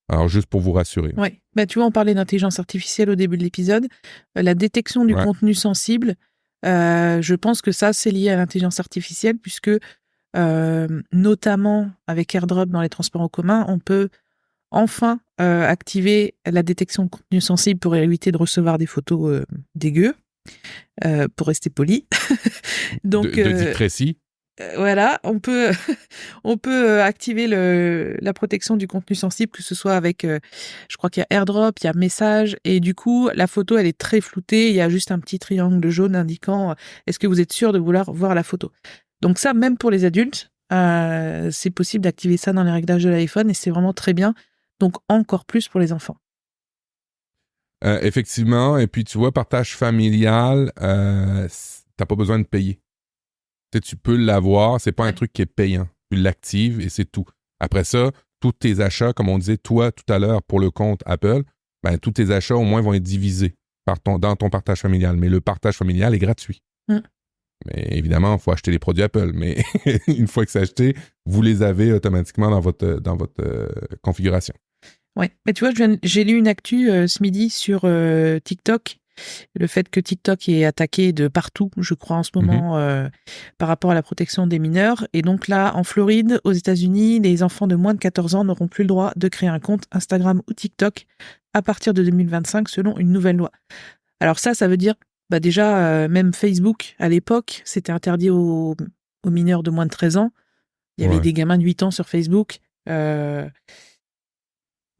Alors, juste pour vous rassurer. Oui. Tu vois, on parlait d'intelligence artificielle au début de l'épisode. La détection du contenu sensible, je pense que ça, c'est lié à l'intelligence artificielle, puisque notamment avec AirDrop dans les transports en commun, on peut enfin activer la détection de contenu sensible pour éviter de recevoir des photos dégueu, pour rester poli. Donc, de dit précis. Voilà, on peut activer la protection du contenu sensible, que ce soit avec, je crois qu'il y a AirDrop, il y a Message, et du coup, la photo, elle est très floutée, il y a juste un petit triangle jaune indiquant est-ce que vous êtes sûr de vouloir voir la photo. Donc ça, même pour les adultes, c'est possible d'activer ça dans les réglages de l'iPhone, et c'est vraiment très bien, donc encore plus pour les enfants. Effectivement, et puis tu vois, partage familial, t'as pas besoin de payer. Tu peux l'avoir, c'est pas un truc qui est payant. Tu l'actives et c'est tout. Après ça, tous tes achats, comme on disait toi tout à l'heure pour le compte Apple, tous tes achats au moins vont être divisés dans ton partage familial. Mais le partage familial est gratuit. Mais évidemment, il faut acheter les produits Apple. Mais une fois que c'est acheté, vous les avez automatiquement dans votre configuration. Oui, mais tu vois, j'ai lu une actu ce midi sur TikTok le fait que TikTok est attaqué de partout, je crois, en ce moment, par rapport à la protection des mineurs. Et donc là, en Floride, aux États-Unis, les enfants de moins de 14 ans n'auront plus le droit de créer un compte Instagram ou TikTok à partir de 2025, selon une nouvelle loi. Alors ça veut dire, déjà, même Facebook, à l'époque, c'était interdit aux mineurs de moins de 13 ans. Il y avait des gamins de 8 ans sur Facebook. Oui,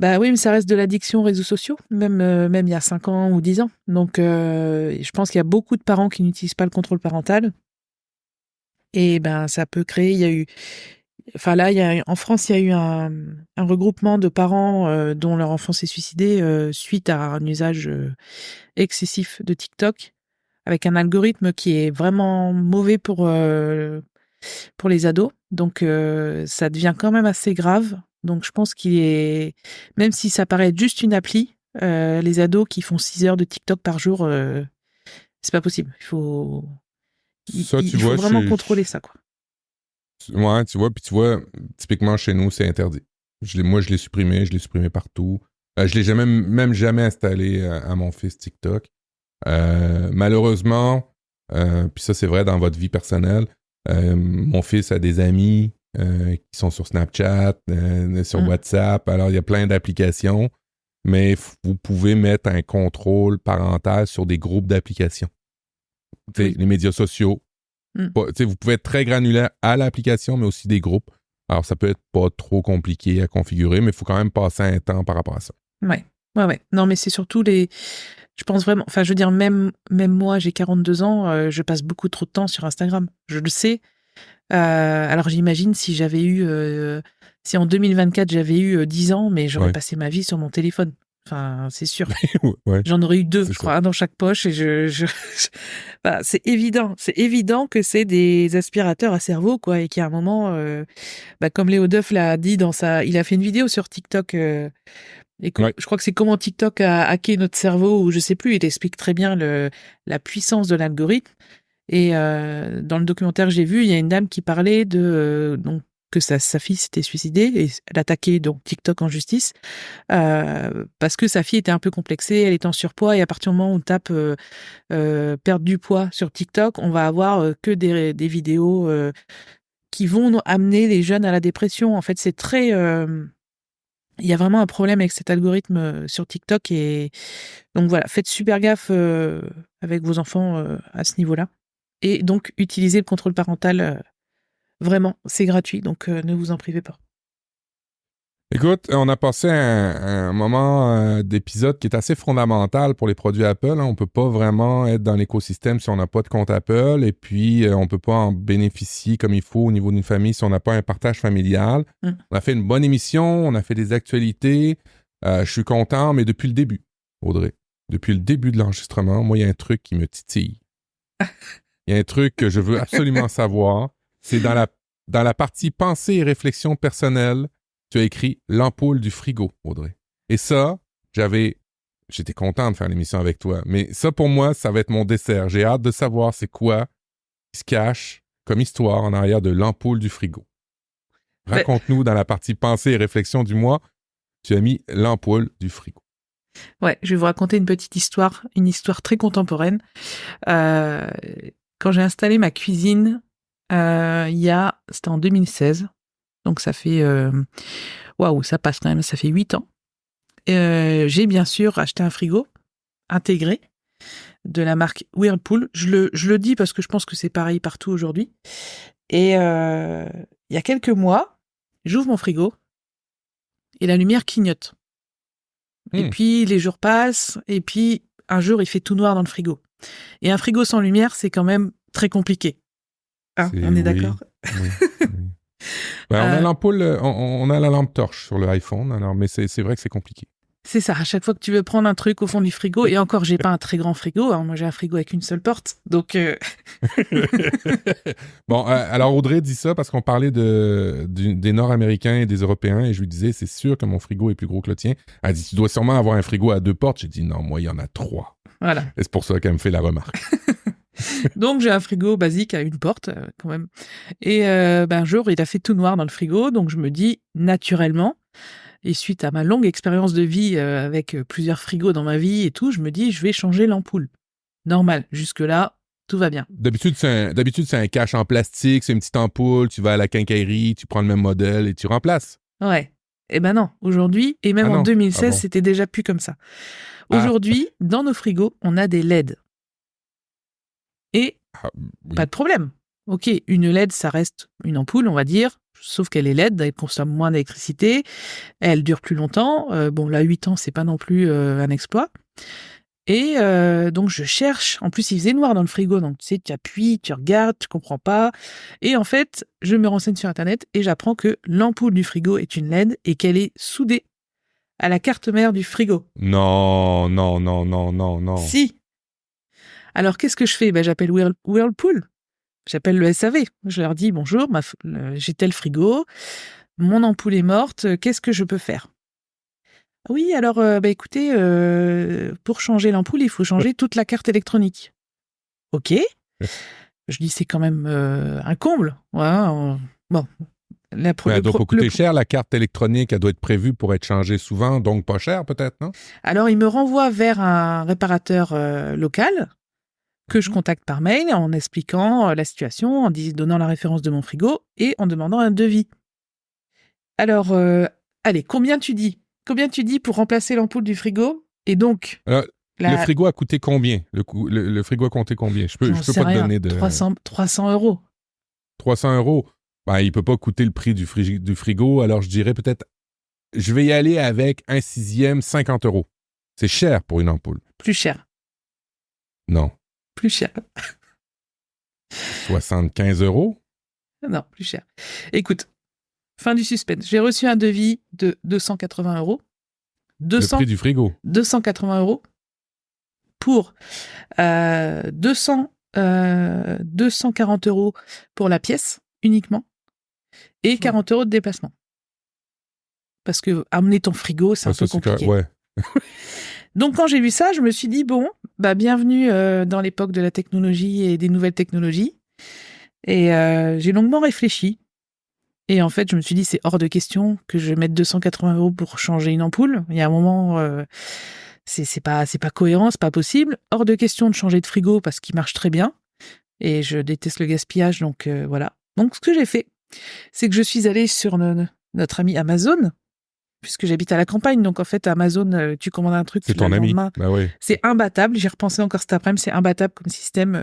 mais ça reste de l'addiction aux réseaux sociaux, même il y a 5 ans ou 10 ans. Donc, je pense qu'il y a beaucoup de parents qui n'utilisent pas le contrôle parental. Et ça peut créer, en France, il y a eu un regroupement de parents dont leur enfant s'est suicidé suite à un usage excessif de TikTok, avec un algorithme qui est vraiment mauvais pour les ados. Donc, ça devient quand même assez grave. Donc, je pense même si ça paraît être juste une appli, les ados qui font 6 heures de TikTok par jour, c'est pas possible. Il faut vraiment contrôler ça, quoi. Ouais, tu vois, typiquement chez nous, c'est interdit. Moi, je l'ai supprimé partout. Je l'ai jamais installé à mon fils TikTok. Malheureusement, puis ça, c'est vrai dans votre vie personnelle, mon fils a des amis qui sont sur Snapchat, sur WhatsApp. Alors, il y a plein d'applications, mais vous pouvez mettre un contrôle parental sur des groupes d'applications. Les médias sociaux. Vous pouvez être très granulaire à l'application, mais aussi des groupes. Alors, ça peut être pas trop compliqué à configurer, mais il faut quand même passer un temps par rapport à ça. Ouais. Non, mais c'est surtout je pense vraiment, je veux dire, même moi, j'ai 42 ans, je passe beaucoup trop de temps sur Instagram. Je le sais. Alors, j'imagine si si en 2024, j'avais eu 10 ans, mais j'aurais passé ma vie sur mon téléphone. Enfin, c'est sûr. J'en aurais eu 2, je crois, un dans chaque poche. Et c'est évident. C'est évident que c'est des aspirateurs à cerveau, quoi. Et qu'à un moment, comme Léo Duff l'a dit il a fait une vidéo sur TikTok. Je crois que c'est comment TikTok a hacké notre cerveau, ou je sais plus. Il explique très bien la puissance de l'algorithme. Et dans le documentaire que j'ai vu, il y a une dame qui parlait que sa fille s'était suicidée et elle attaquait donc TikTok en justice parce que sa fille était un peu complexée, elle était en surpoids, et à partir du moment où on tape perdre du poids sur TikTok, on va avoir que des vidéos qui vont amener les jeunes à la dépression. En fait, c'est très... il y a vraiment un problème avec cet algorithme sur TikTok, et donc voilà, faites super gaffe avec vos enfants à ce niveau-là. Et donc, utilisez le contrôle parental. Vraiment, c'est gratuit, donc ne vous en privez pas. Écoute, on a passé un moment d'épisode qui est assez fondamental pour les produits Apple. On ne peut pas vraiment être dans l'écosystème si on n'a pas de compte Apple, et puis on ne peut pas en bénéficier comme il faut au niveau d'une famille si on n'a pas un partage familial. On a fait une bonne émission, on a fait des actualités. Je suis content, mais depuis le début, Audrey, depuis le début de l'enregistrement, moi, il y a un truc qui me titille. Il y a un truc que je veux absolument savoir. C'est dans la partie pensée et réflexion personnelle, tu as écrit l'ampoule du frigo, Audrey. Et ça, j'étais content de faire l'émission avec toi, mais ça, pour moi, ça va être mon dessert. J'ai hâte de savoir c'est quoi qui se cache comme histoire en arrière de l'ampoule du frigo. Raconte-nous dans la partie pensée et réflexion du mois, tu as mis l'ampoule du frigo. Ouais, je vais vous raconter une petite histoire, une histoire très contemporaine. Quand j'ai installé ma cuisine, c'était en 2016, donc ça fait, ça passe quand même, ça fait 8 ans. J'ai bien sûr acheté un frigo intégré de la marque Whirlpool. Je le dis parce que je pense que c'est pareil partout aujourd'hui. Et il y a quelques mois, j'ouvre mon frigo et la lumière clignote. Et puis les jours passent, et puis un jour il fait tout noir dans le frigo. Et un frigo sans lumière, c'est quand même très compliqué. On est d'accord? Oui. On a l'ampoule, on a la lampe torche sur le iPhone, alors, mais c'est vrai que c'est compliqué. C'est ça, à chaque fois que tu veux prendre un truc au fond du frigo, et encore, j'ai pas un très grand frigo, moi j'ai un frigo avec une seule porte, donc... Bon, alors Audrey dit ça parce qu'on parlait des Nord-Américains et des Européens, et je lui disais, c'est sûr que mon frigo est plus gros que le tien. Elle dit, tu dois sûrement avoir un frigo à 2 portes. J'ai dit, non, moi, il y en a 3. Voilà. Et c'est pour ça qu'elle me fait la remarque. Donc j'ai un frigo basique à une porte, quand même. Et un jour, il a fait tout noir dans le frigo, donc je me dis, naturellement, Et suite à ma longue expérience de vie avec plusieurs frigos dans ma vie et tout, je me dis, je vais changer l'ampoule. Normal, jusque-là, tout va bien. D'habitude, c'est un cache en plastique, c'est une petite ampoule, tu vas à la quincaillerie, tu prends le même modèle et tu remplaces. Ouais. Eh ben non, aujourd'hui, et même en 2016, c'était déjà plus comme ça. Aujourd'hui, dans nos frigos, on a des LED. Et pas de problème. Ok, une LED, ça reste une ampoule, on va dire, sauf qu'elle est LED, elle consomme moins d'électricité, elle dure plus longtemps. Bon, là, 8 ans, c'est pas non plus un exploit. Et donc, je cherche. En plus, il faisait noir dans le frigo, donc tu sais, tu appuies, tu regardes, tu comprends pas. Et en fait, je me renseigne sur Internet et j'apprends que l'ampoule du frigo est une LED et qu'elle est soudée à la carte mère du frigo. Non. Si. Alors, qu'est-ce que je fais ? Ben, j'appelle Whirlpool. J'appelle le SAV. Je leur dis, bonjour, j'ai tel frigo, mon ampoule est morte, qu'est-ce que je peux faire ? Oui, alors, écoutez, pour changer l'ampoule, il faut changer toute la carte électronique. Ok. Je dis, c'est quand même un comble. Ouais, bon. Elle doit pas coûter cher, la carte électronique, elle doit être prévue pour être changée souvent, donc pas cher peut-être, non ? Alors, il me renvoie vers un réparateur local que je contacte par mail en expliquant la situation, en donnant la référence de mon frigo et en demandant un devis. Alors, allez, combien tu dis pour remplacer l'ampoule du frigo ? Et donc... Alors, le frigo a coûté combien ? Le frigo a coûté combien ? Je peux pas te donner de... 300 €. 300 €? Ben, il peut pas coûter le prix du frigo, alors je dirais peut-être... Je vais y aller avec 1/6, 50 €. C'est cher pour une ampoule. Plus cher. Non. Plus cher. 75 €? Non, plus cher. Écoute, fin du suspense. J'ai reçu un devis de 280 €. Le prix du frigo. 280 € pour 240 € pour la pièce uniquement et 40 € de déplacement. Parce que amener ton frigo, c'est un peu compliqué. Ouais. Donc, quand j'ai vu ça, je me suis dit, bon, bienvenue dans l'époque de la technologie et des nouvelles technologies. Et j'ai longuement réfléchi. Et en fait, je me suis dit, c'est hors de question que je mette 280 € pour changer une ampoule. Il y a un moment, c'est pas cohérent, c'est pas possible. Hors de question de changer de frigo parce qu'il marche très bien. Et je déteste le gaspillage, donc voilà. Donc, ce que j'ai fait, c'est que je suis allée sur notre ami Amazon, puisque j'habite à la campagne, donc en fait, Amazon, tu commandes un truc, c'est ton ami. Bah oui. C'est imbattable. J'y repensé encore cet après-midi, c'est imbattable comme système.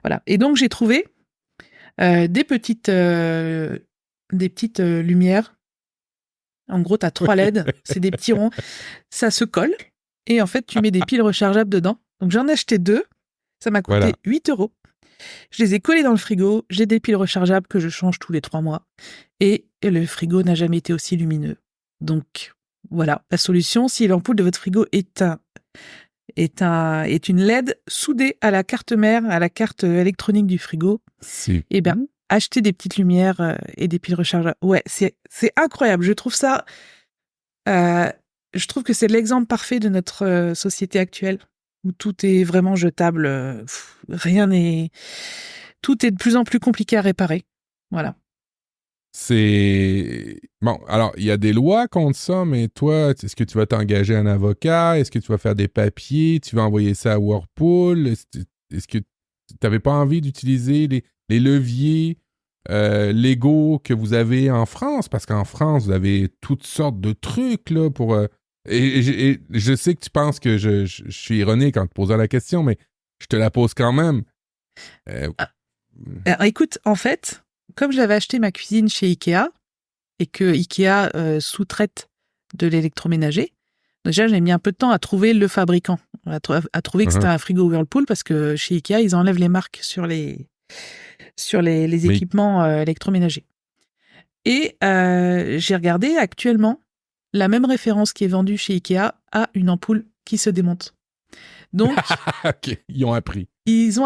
Voilà. Et donc, j'ai trouvé des petites lumières. En gros, tu as 3 LED, c'est des petits ronds. Ça se colle, et en fait, tu mets des piles rechargeables dedans. Donc, j'en ai acheté 2. Ça m'a coûté 8 €. Je les ai collés dans le frigo. J'ai des piles rechargeables que je change tous les 3 mois. Et le frigo n'a jamais été aussi lumineux. Donc, voilà. La solution, si l'ampoule de votre frigo est une LED soudée à la carte mère, à la carte électronique du frigo, eh bien, achetez des petites lumières et des piles rechargeables. Ouais, c'est incroyable. Je trouve ça... je trouve que c'est l'exemple parfait de notre société actuelle, où tout est vraiment jetable. Tout est de plus en plus compliqué à réparer. Voilà. Bon, alors, il y a des lois contre ça, mais toi, est-ce que tu vas t'engager un avocat? Est-ce que tu vas faire des papiers? Tu vas envoyer ça à Whirlpool? Est-ce que tu n'avais pas envie d'utiliser les leviers légaux que vous avez en France? Parce qu'en France, vous avez toutes sortes de trucs là, pour... Et je sais que tu penses que je suis ironique en te posant la question, mais je te la pose quand même. Alors, écoute, en fait, comme j'avais acheté ma cuisine chez Ikea et que Ikea sous-traite de l'électroménager, déjà j'ai mis un peu de temps à trouver le fabricant, à trouver que c'était un frigo Whirlpool, parce que chez Ikea ils enlèvent les marques sur les équipements électroménagers. Et j'ai regardé actuellement la même référence qui est vendue chez Ikea a une ampoule qui se démonte. Donc, okay. Ils ont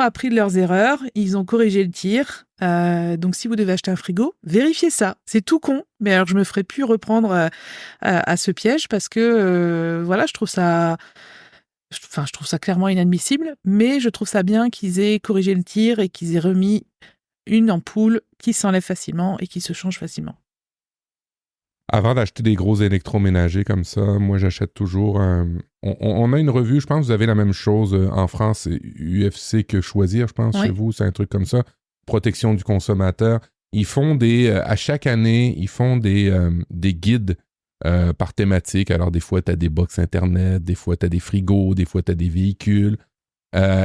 appris de leurs erreurs, ils ont corrigé le tir. Donc, si vous devez acheter un frigo, vérifiez ça. C'est tout con, mais alors je me ferai plus reprendre à ce piège, parce que voilà, je trouve ça clairement inadmissible, mais je trouve ça bien qu'ils aient corrigé le tir et qu'ils aient remis une ampoule qui s'enlève facilement et qui se change facilement. Avant d'acheter des gros électroménagers comme ça, moi, j'achète toujours on a une revue, je pense que vous avez la même chose en France, c'est UFC que Choisir, je pense, chez vous, c'est un truc comme ça. Protection du consommateur. Ils font à chaque année, ils font des guides par thématique. Alors, des fois, tu as des box Internet, des fois, tu as des frigos, des fois, tu as des véhicules.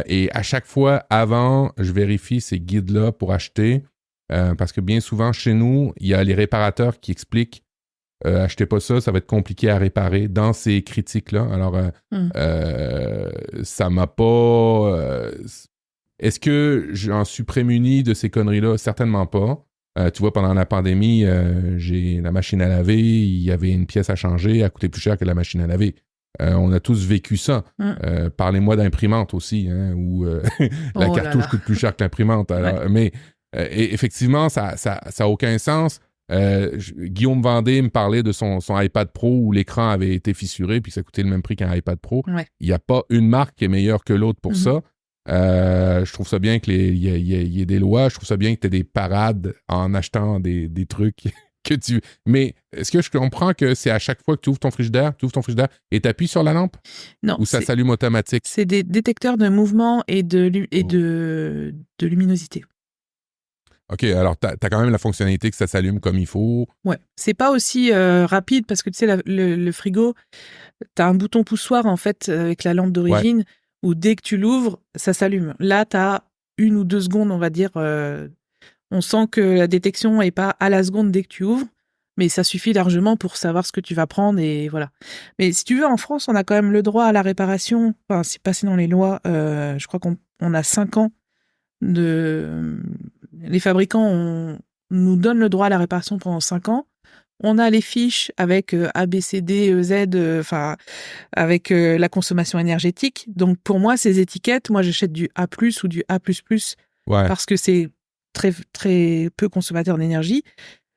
Et à chaque fois, avant, je vérifie ces guides-là pour acheter. Parce que bien souvent, chez nous, il y a les réparateurs qui expliquent achetez pas ça, ça va être compliqué à réparer dans ces critiques-là. Alors, ça m'a pas... est-ce que j'en suis prémuni de ces conneries-là? Certainement pas. Tu vois, pendant la pandémie, j'ai la machine à laver, il y avait une pièce à changer, elle coûtait plus cher que la machine à laver. On a tous vécu ça. Parlez-moi d'imprimante aussi, hein, où la cartouche coûte plus cher que l'imprimante. Alors, mais effectivement, ça a aucun sens. Guillaume Vendée me parlait de son iPad Pro où l'écran avait été fissuré puis ça coûtait le même prix qu'un iPad Pro. Il n'y a pas une marque qui est meilleure que l'autre pour ça. Je trouve ça bien qu'il y ait des lois. Je trouve ça bien que tu aies des parades en achetant des trucs que tu... Mais est-ce que je comprends que c'est à chaque fois que tu ouvres ton frigidaire et tu appuies sur la lampe? Non. Ou ça s'allume automatique? C'est des détecteurs de mouvement et de luminosité. OK, alors t'as quand même la fonctionnalité que ça s'allume comme il faut. Ouais, c'est pas aussi rapide parce que tu sais, le frigo, t'as un bouton poussoir en fait avec la lampe d'origine où dès que tu l'ouvres, ça s'allume. Là, t'as 1 ou 2 secondes, on va dire. On sent que la détection est pas à la seconde dès que tu ouvres, mais ça suffit largement pour savoir ce que tu vas prendre et voilà. Mais si tu veux, en France, on a quand même le droit à la réparation. Enfin, c'est passé dans les lois. Je crois qu'on a 5 ans les fabricants nous donnent le droit à la réparation pendant 5 ans. On a les fiches avec A, B, C, D, E, Z, avec la consommation énergétique. Donc, pour moi, ces étiquettes, moi, j'achète du A+, ou du A++, parce que c'est très, très peu consommateur d'énergie.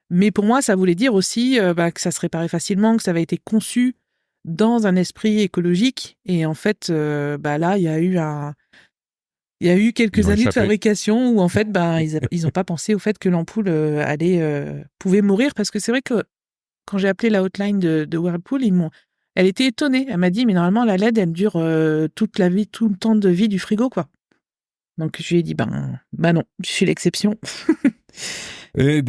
Mais pour moi, ça voulait dire aussi que ça se réparait facilement, que ça avait été conçu dans un esprit écologique. Et en fait, là, il y a eu quelques années de fabrication où en fait, ils n'ont pas pensé au fait que l'ampoule pouvait mourir, parce que c'est vrai que quand j'ai appelé la hotline de Whirlpool, elle était étonnée. Elle m'a dit mais normalement la LED elle dure toute la vie, tout le temps de vie du frigo quoi. Donc je lui ai dit non, je suis l'exception. Et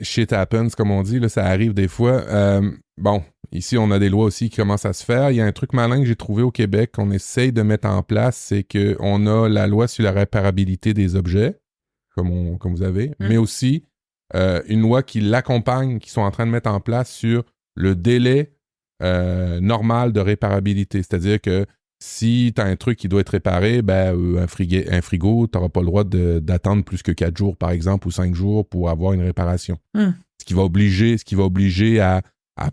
shit happens, comme on dit, là, ça arrive des fois. Ici, on a des lois aussi qui commencent à se faire. Il y a un truc malin que j'ai trouvé au Québec qu'on essaye de mettre en place, c'est qu'on a la loi sur la réparabilité des objets, comme vous avez, mais aussi une loi qui l'accompagne, qui sont en train de mettre en place sur le délai normal de réparabilité. C'est-à-dire que si tu as un truc qui doit être réparé, un frigo, tu n'auras pas le droit d'attendre plus que 4 jours, par exemple, ou 5 jours pour avoir une réparation. Ce qui va obliger à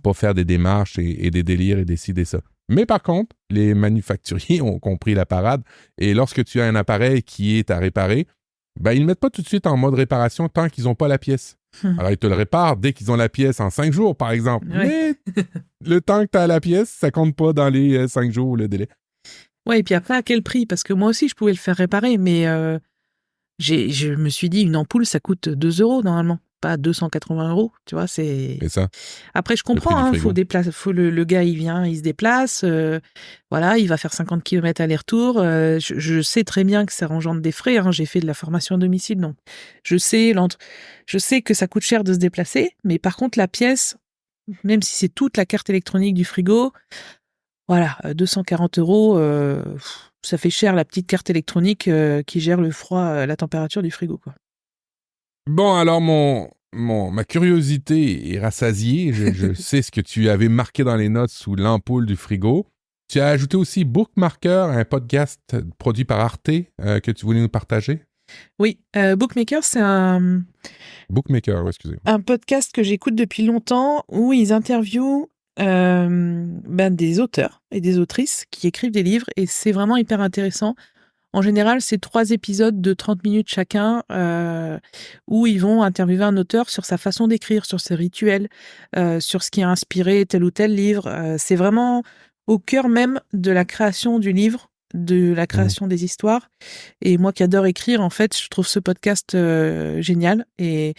pas faire des démarches et des délires et décider ça. Mais par contre, les manufacturiers ont compris la parade et lorsque tu as un appareil qui est à réparer, ils ne mettent pas tout de suite en mode réparation tant qu'ils n'ont pas la pièce. Alors, ils te le réparent dès qu'ils ont la pièce en 5 jours, par exemple. Mais le temps que tu as la pièce, ça compte pas dans les 5 jours, le délai. Ouais, et puis après, à quel prix? Parce que moi aussi, je pouvais le faire réparer, mais je me suis dit, une ampoule, ça coûte 2 € normalement, pas 280 €. Tu vois, c'est ça. Après, je comprends, le gars, il vient, il se déplace, il va faire 50 km aller-retour. Je sais très bien que ça engendre des frais, hein. J'ai fait de la formation à domicile, donc je sais que ça coûte cher de se déplacer, mais par contre, la pièce, même si c'est toute la carte électronique du frigo, 240 €, ça fait cher la petite carte électronique qui gère le froid, la température du frigo, quoi. Bon, alors ma curiosité est rassasiée. Je sais ce que tu avais marqué dans les notes sous l'ampoule du frigo. Tu as ajouté aussi Bookmaker, un podcast produit par Arte que tu voulais nous partager. Oui, Bookmaker, c'est un podcast que j'écoute depuis longtemps où ils interviewent des auteurs et des autrices qui écrivent des livres et c'est vraiment hyper intéressant. En général, c'est 3 épisodes de 30 minutes chacun où ils vont interviewer un auteur sur sa façon d'écrire, sur ses rituels, sur ce qui a inspiré tel ou tel livre. C'est vraiment au cœur même de la création du livre, de la création des histoires. Et moi qui adore écrire, en fait, je trouve ce podcast génial. Et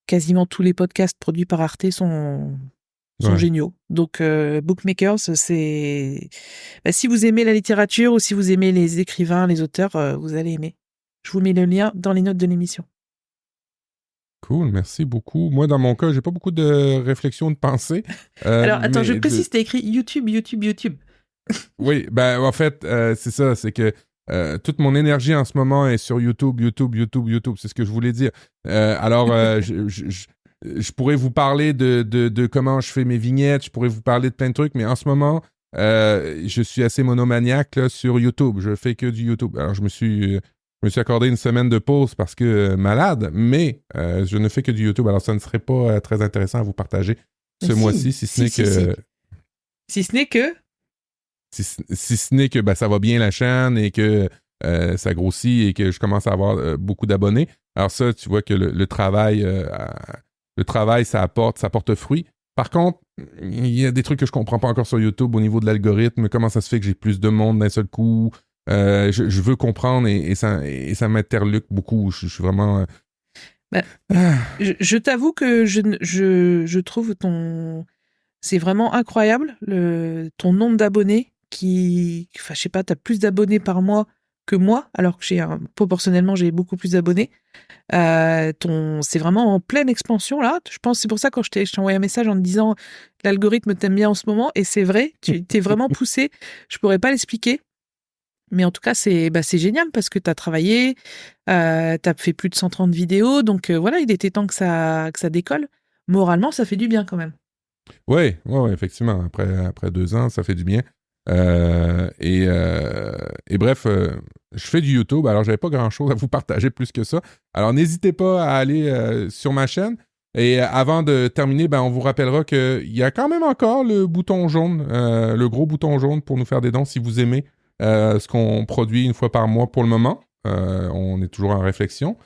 quasiment tous les podcasts produits par Arte sont géniaux. Donc, Bookmakers, c'est... si vous aimez la littérature ou si vous aimez les écrivains, les auteurs, vous allez aimer. Je vous mets le lien dans les notes de l'émission. Cool, merci beaucoup. Moi, dans mon cas, j'ai pas beaucoup de réflexion, de pensée. Alors, attends, je précise, t'as écrit YouTube. Oui, en fait, c'est ça, c'est que toute mon énergie en ce moment est sur YouTube, c'est ce que je voulais dire. Je pourrais vous parler de comment je fais mes vignettes, je pourrais vous parler de plein de trucs, mais en ce moment, je suis assez monomaniaque là, sur YouTube. Je fais que du YouTube. Alors, je me suis accordé une semaine de pause parce que malade, mais je ne fais que du YouTube. Alors, ça ne serait pas très intéressant à vous partager ce mois-ci, si ce n'est que... Si ce n'est que... Si ce n'est que ça va bien la chaîne et que ça grossit et que je commence à avoir beaucoup d'abonnés. Alors ça, tu vois que le travail, ça porte fruit. Par contre, il y a des trucs que je comprends pas encore sur YouTube au niveau de l'algorithme. Comment ça se fait que j'ai plus de monde d'un seul coup? Je veux comprendre et ça m'interloque beaucoup. Je suis vraiment... Je t'avoue que je trouve c'est vraiment incroyable, ton nombre d'abonnés je sais pas, t'as plus d'abonnés par mois que moi, alors que proportionnellement, j'ai beaucoup plus d'abonnés. C'est vraiment en pleine expansion, là. Je pense, c'est pour ça, quand je t'ai envoyé un message en te disant l'algorithme t'aime bien en ce moment, et c'est vrai, tu t'es vraiment poussé. Je pourrais pas l'expliquer. Mais en tout cas, c'est génial parce que t'as travaillé, t'as fait plus de 130 vidéos, donc voilà, il était temps que ça décolle. Moralement, ça fait du bien quand même. Oui, effectivement. Après 2 ans, ça fait du bien. Et bref, je fais du YouTube. Alors, j'avais pas grand-chose à vous partager plus que ça. Alors, n'hésitez pas à aller sur ma chaîne. Et avant de terminer, on vous rappellera qu'il y a quand même encore le bouton jaune, le gros bouton jaune pour nous faire des dons si vous aimez ce qu'on produit une fois par mois pour le moment. On est toujours en réflexion.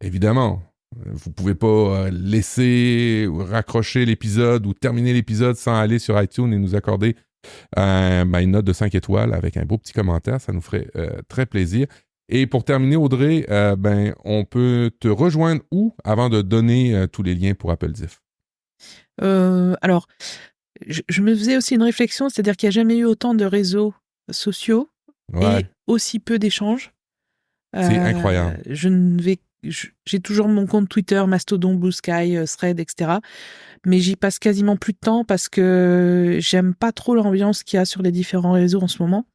Évidemment, vous pouvez pas laisser ou raccrocher l'épisode ou terminer l'épisode sans aller sur iTunes et nous accorder une note de 5 étoiles avec un beau petit commentaire. Ça nous ferait très plaisir. Et pour terminer, Audrey, on peut te rejoindre où avant de donner tous les liens pour Apple Diff? Alors, je me faisais aussi une réflexion, c'est-à-dire qu'il n'y a jamais eu autant de réseaux sociaux et aussi peu d'échanges. C'est incroyable. J'ai toujours mon compte Twitter, Mastodon, Blue Sky, Thread, etc. Mais j'y passe quasiment plus de temps parce que j'aime pas trop l'ambiance qu'il y a sur les différents réseaux en ce moment.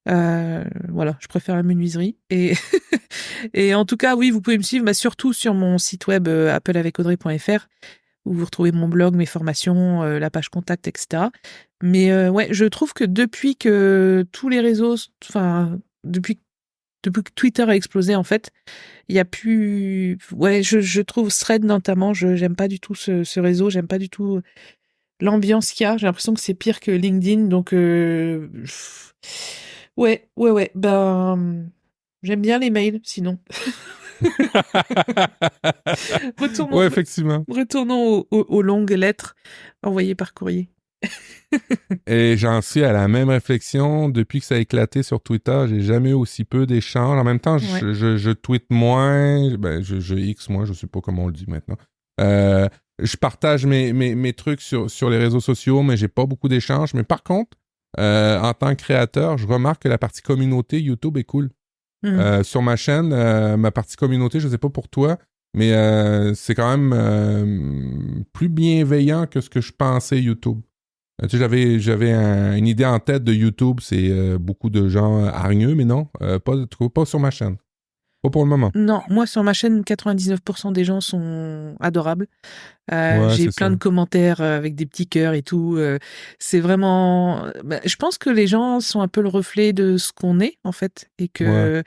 Voilà, je préfère la menuiserie. Et en tout cas, oui, vous pouvez me suivre, surtout sur mon site web appleavec-audrey.fr où vous retrouvez mon blog, mes formations, la page contact, etc. Mais je trouve que depuis que tous les réseaux, depuis que Twitter a explosé, en fait, il y a plus... Ouais, je trouve Thread notamment, j'aime pas du tout ce réseau, j'aime pas du tout l'ambiance qu'il y a. J'ai l'impression que c'est pire que LinkedIn, donc... Ouais. J'aime bien les mails, sinon. Effectivement. Retournons aux longues lettres envoyées par courrier. Et j'en suis à la même réflexion. Depuis que ça a éclaté sur Twitter, j'ai jamais eu aussi peu d'échanges. En même temps, je tweete moins. Je X moins, je sais pas comment on le dit maintenant. Je partage mes trucs sur les réseaux sociaux, mais j'ai pas beaucoup d'échanges. Mais par contre, en tant que créateur, je remarque que la partie communauté YouTube est cool. Sur ma chaîne, ma partie communauté, je sais pas pour toi, mais c'est quand même plus bienveillant que ce que je pensais YouTube. Tu sais, j'avais une idée en tête de YouTube, c'est beaucoup de gens hargneux, mais non, pas sur ma chaîne. Pas pour le moment. Non, moi sur ma chaîne, 99% des gens sont adorables. J'ai plein de commentaires avec des petits cœurs et tout. C'est vraiment... je pense que les gens sont un peu le reflet de ce qu'on est, en fait. Et que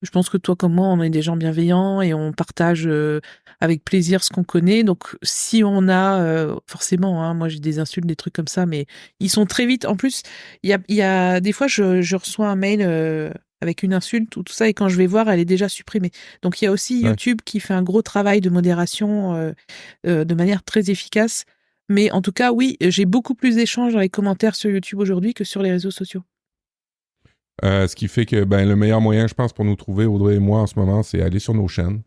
je pense que toi comme moi, on est des gens bienveillants et on partage avec plaisir ce qu'on connaît. Donc si on a... forcément, moi j'ai des insultes, des trucs comme ça, mais ils sont très vite. En plus, il y a des fois, je reçois un mail... avec une insulte ou tout ça, et quand je vais voir, elle est déjà supprimée. Donc il y a aussi YouTube qui fait un gros travail de modération de manière très efficace. Mais en tout cas, oui, j'ai beaucoup plus d'échanges dans les commentaires sur YouTube aujourd'hui que sur les réseaux sociaux. Ce qui fait que le meilleur moyen, je pense, pour nous trouver, Audrey et moi, en ce moment, c'est aller sur nos chaînes,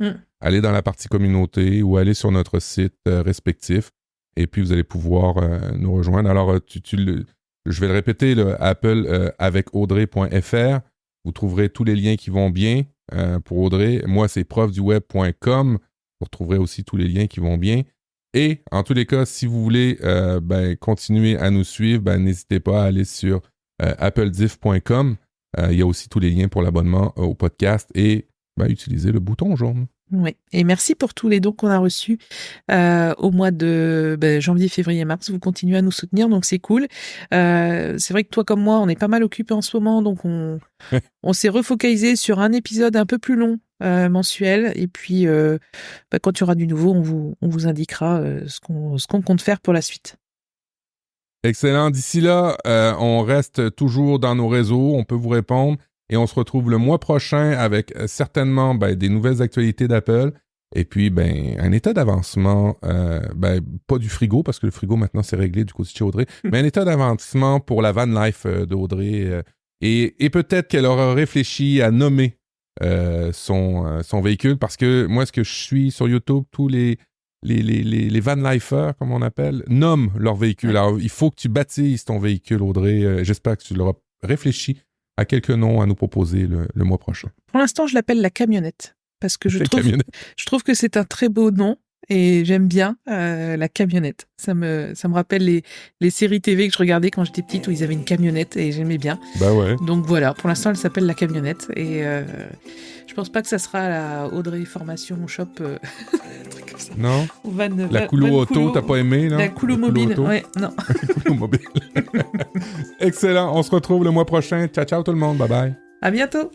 allez dans la partie communauté ou allez sur notre site respectif et puis vous allez pouvoir nous rejoindre. Alors, je vais le répéter, Apple avec Audrey.fr. Vous trouverez tous les liens qui vont bien pour Audrey. Moi, c'est profduweb.com. Vous retrouverez aussi tous les liens qui vont bien. Et en tous les cas, si vous voulez continuer à nous suivre, n'hésitez pas à aller sur applediff.com. Il y a aussi tous les liens pour l'abonnement au podcast et utilisez le bouton jaune. Oui, et merci pour tous les dons qu'on a reçus au mois de janvier, février, mars. Vous continuez à nous soutenir, donc c'est cool. C'est vrai que toi comme moi, on est pas mal occupés en ce moment, donc on s'est refocalisé sur un épisode un peu plus long mensuel. Et puis, quand il y aura du nouveau, on vous indiquera ce qu'on compte faire pour la suite. Excellent. D'ici là, on reste toujours dans nos réseaux, on peut vous répondre. Et on se retrouve le mois prochain avec certainement des nouvelles actualités d'Apple et puis un état d'avancement, pas du frigo parce que le frigo maintenant c'est réglé du côté de chez Audrey, mais un état d'avancement pour la van life d'Audrey et peut-être qu'elle aura réfléchi à nommer son véhicule parce que moi ce que je suis sur YouTube, tous les van lifers comme on appelle, nomment leur véhicule. Alors il faut que tu baptises ton véhicule Audrey, j'espère que tu l'auras réfléchi à quelques noms à nous proposer le mois prochain. Pour l'instant, je l'appelle la camionnette, parce que je trouve que c'est un très beau nom, et j'aime bien la camionnette. Ça me rappelle les séries TV que je regardais quand j'étais petite, où ils avaient une camionnette, et j'aimais bien. Ouais. Donc voilà, pour l'instant, elle s'appelle la camionnette, et je pense pas que ça sera la Audrey Formation Shop, un truc comme ça. Non. La Coulo Auto, t'as pas aimé, là? La Coulo Mobile, ouais, non. Coulo Mobile. Excellent, on se retrouve le mois prochain. Ciao tout le monde, bye bye. À bientôt.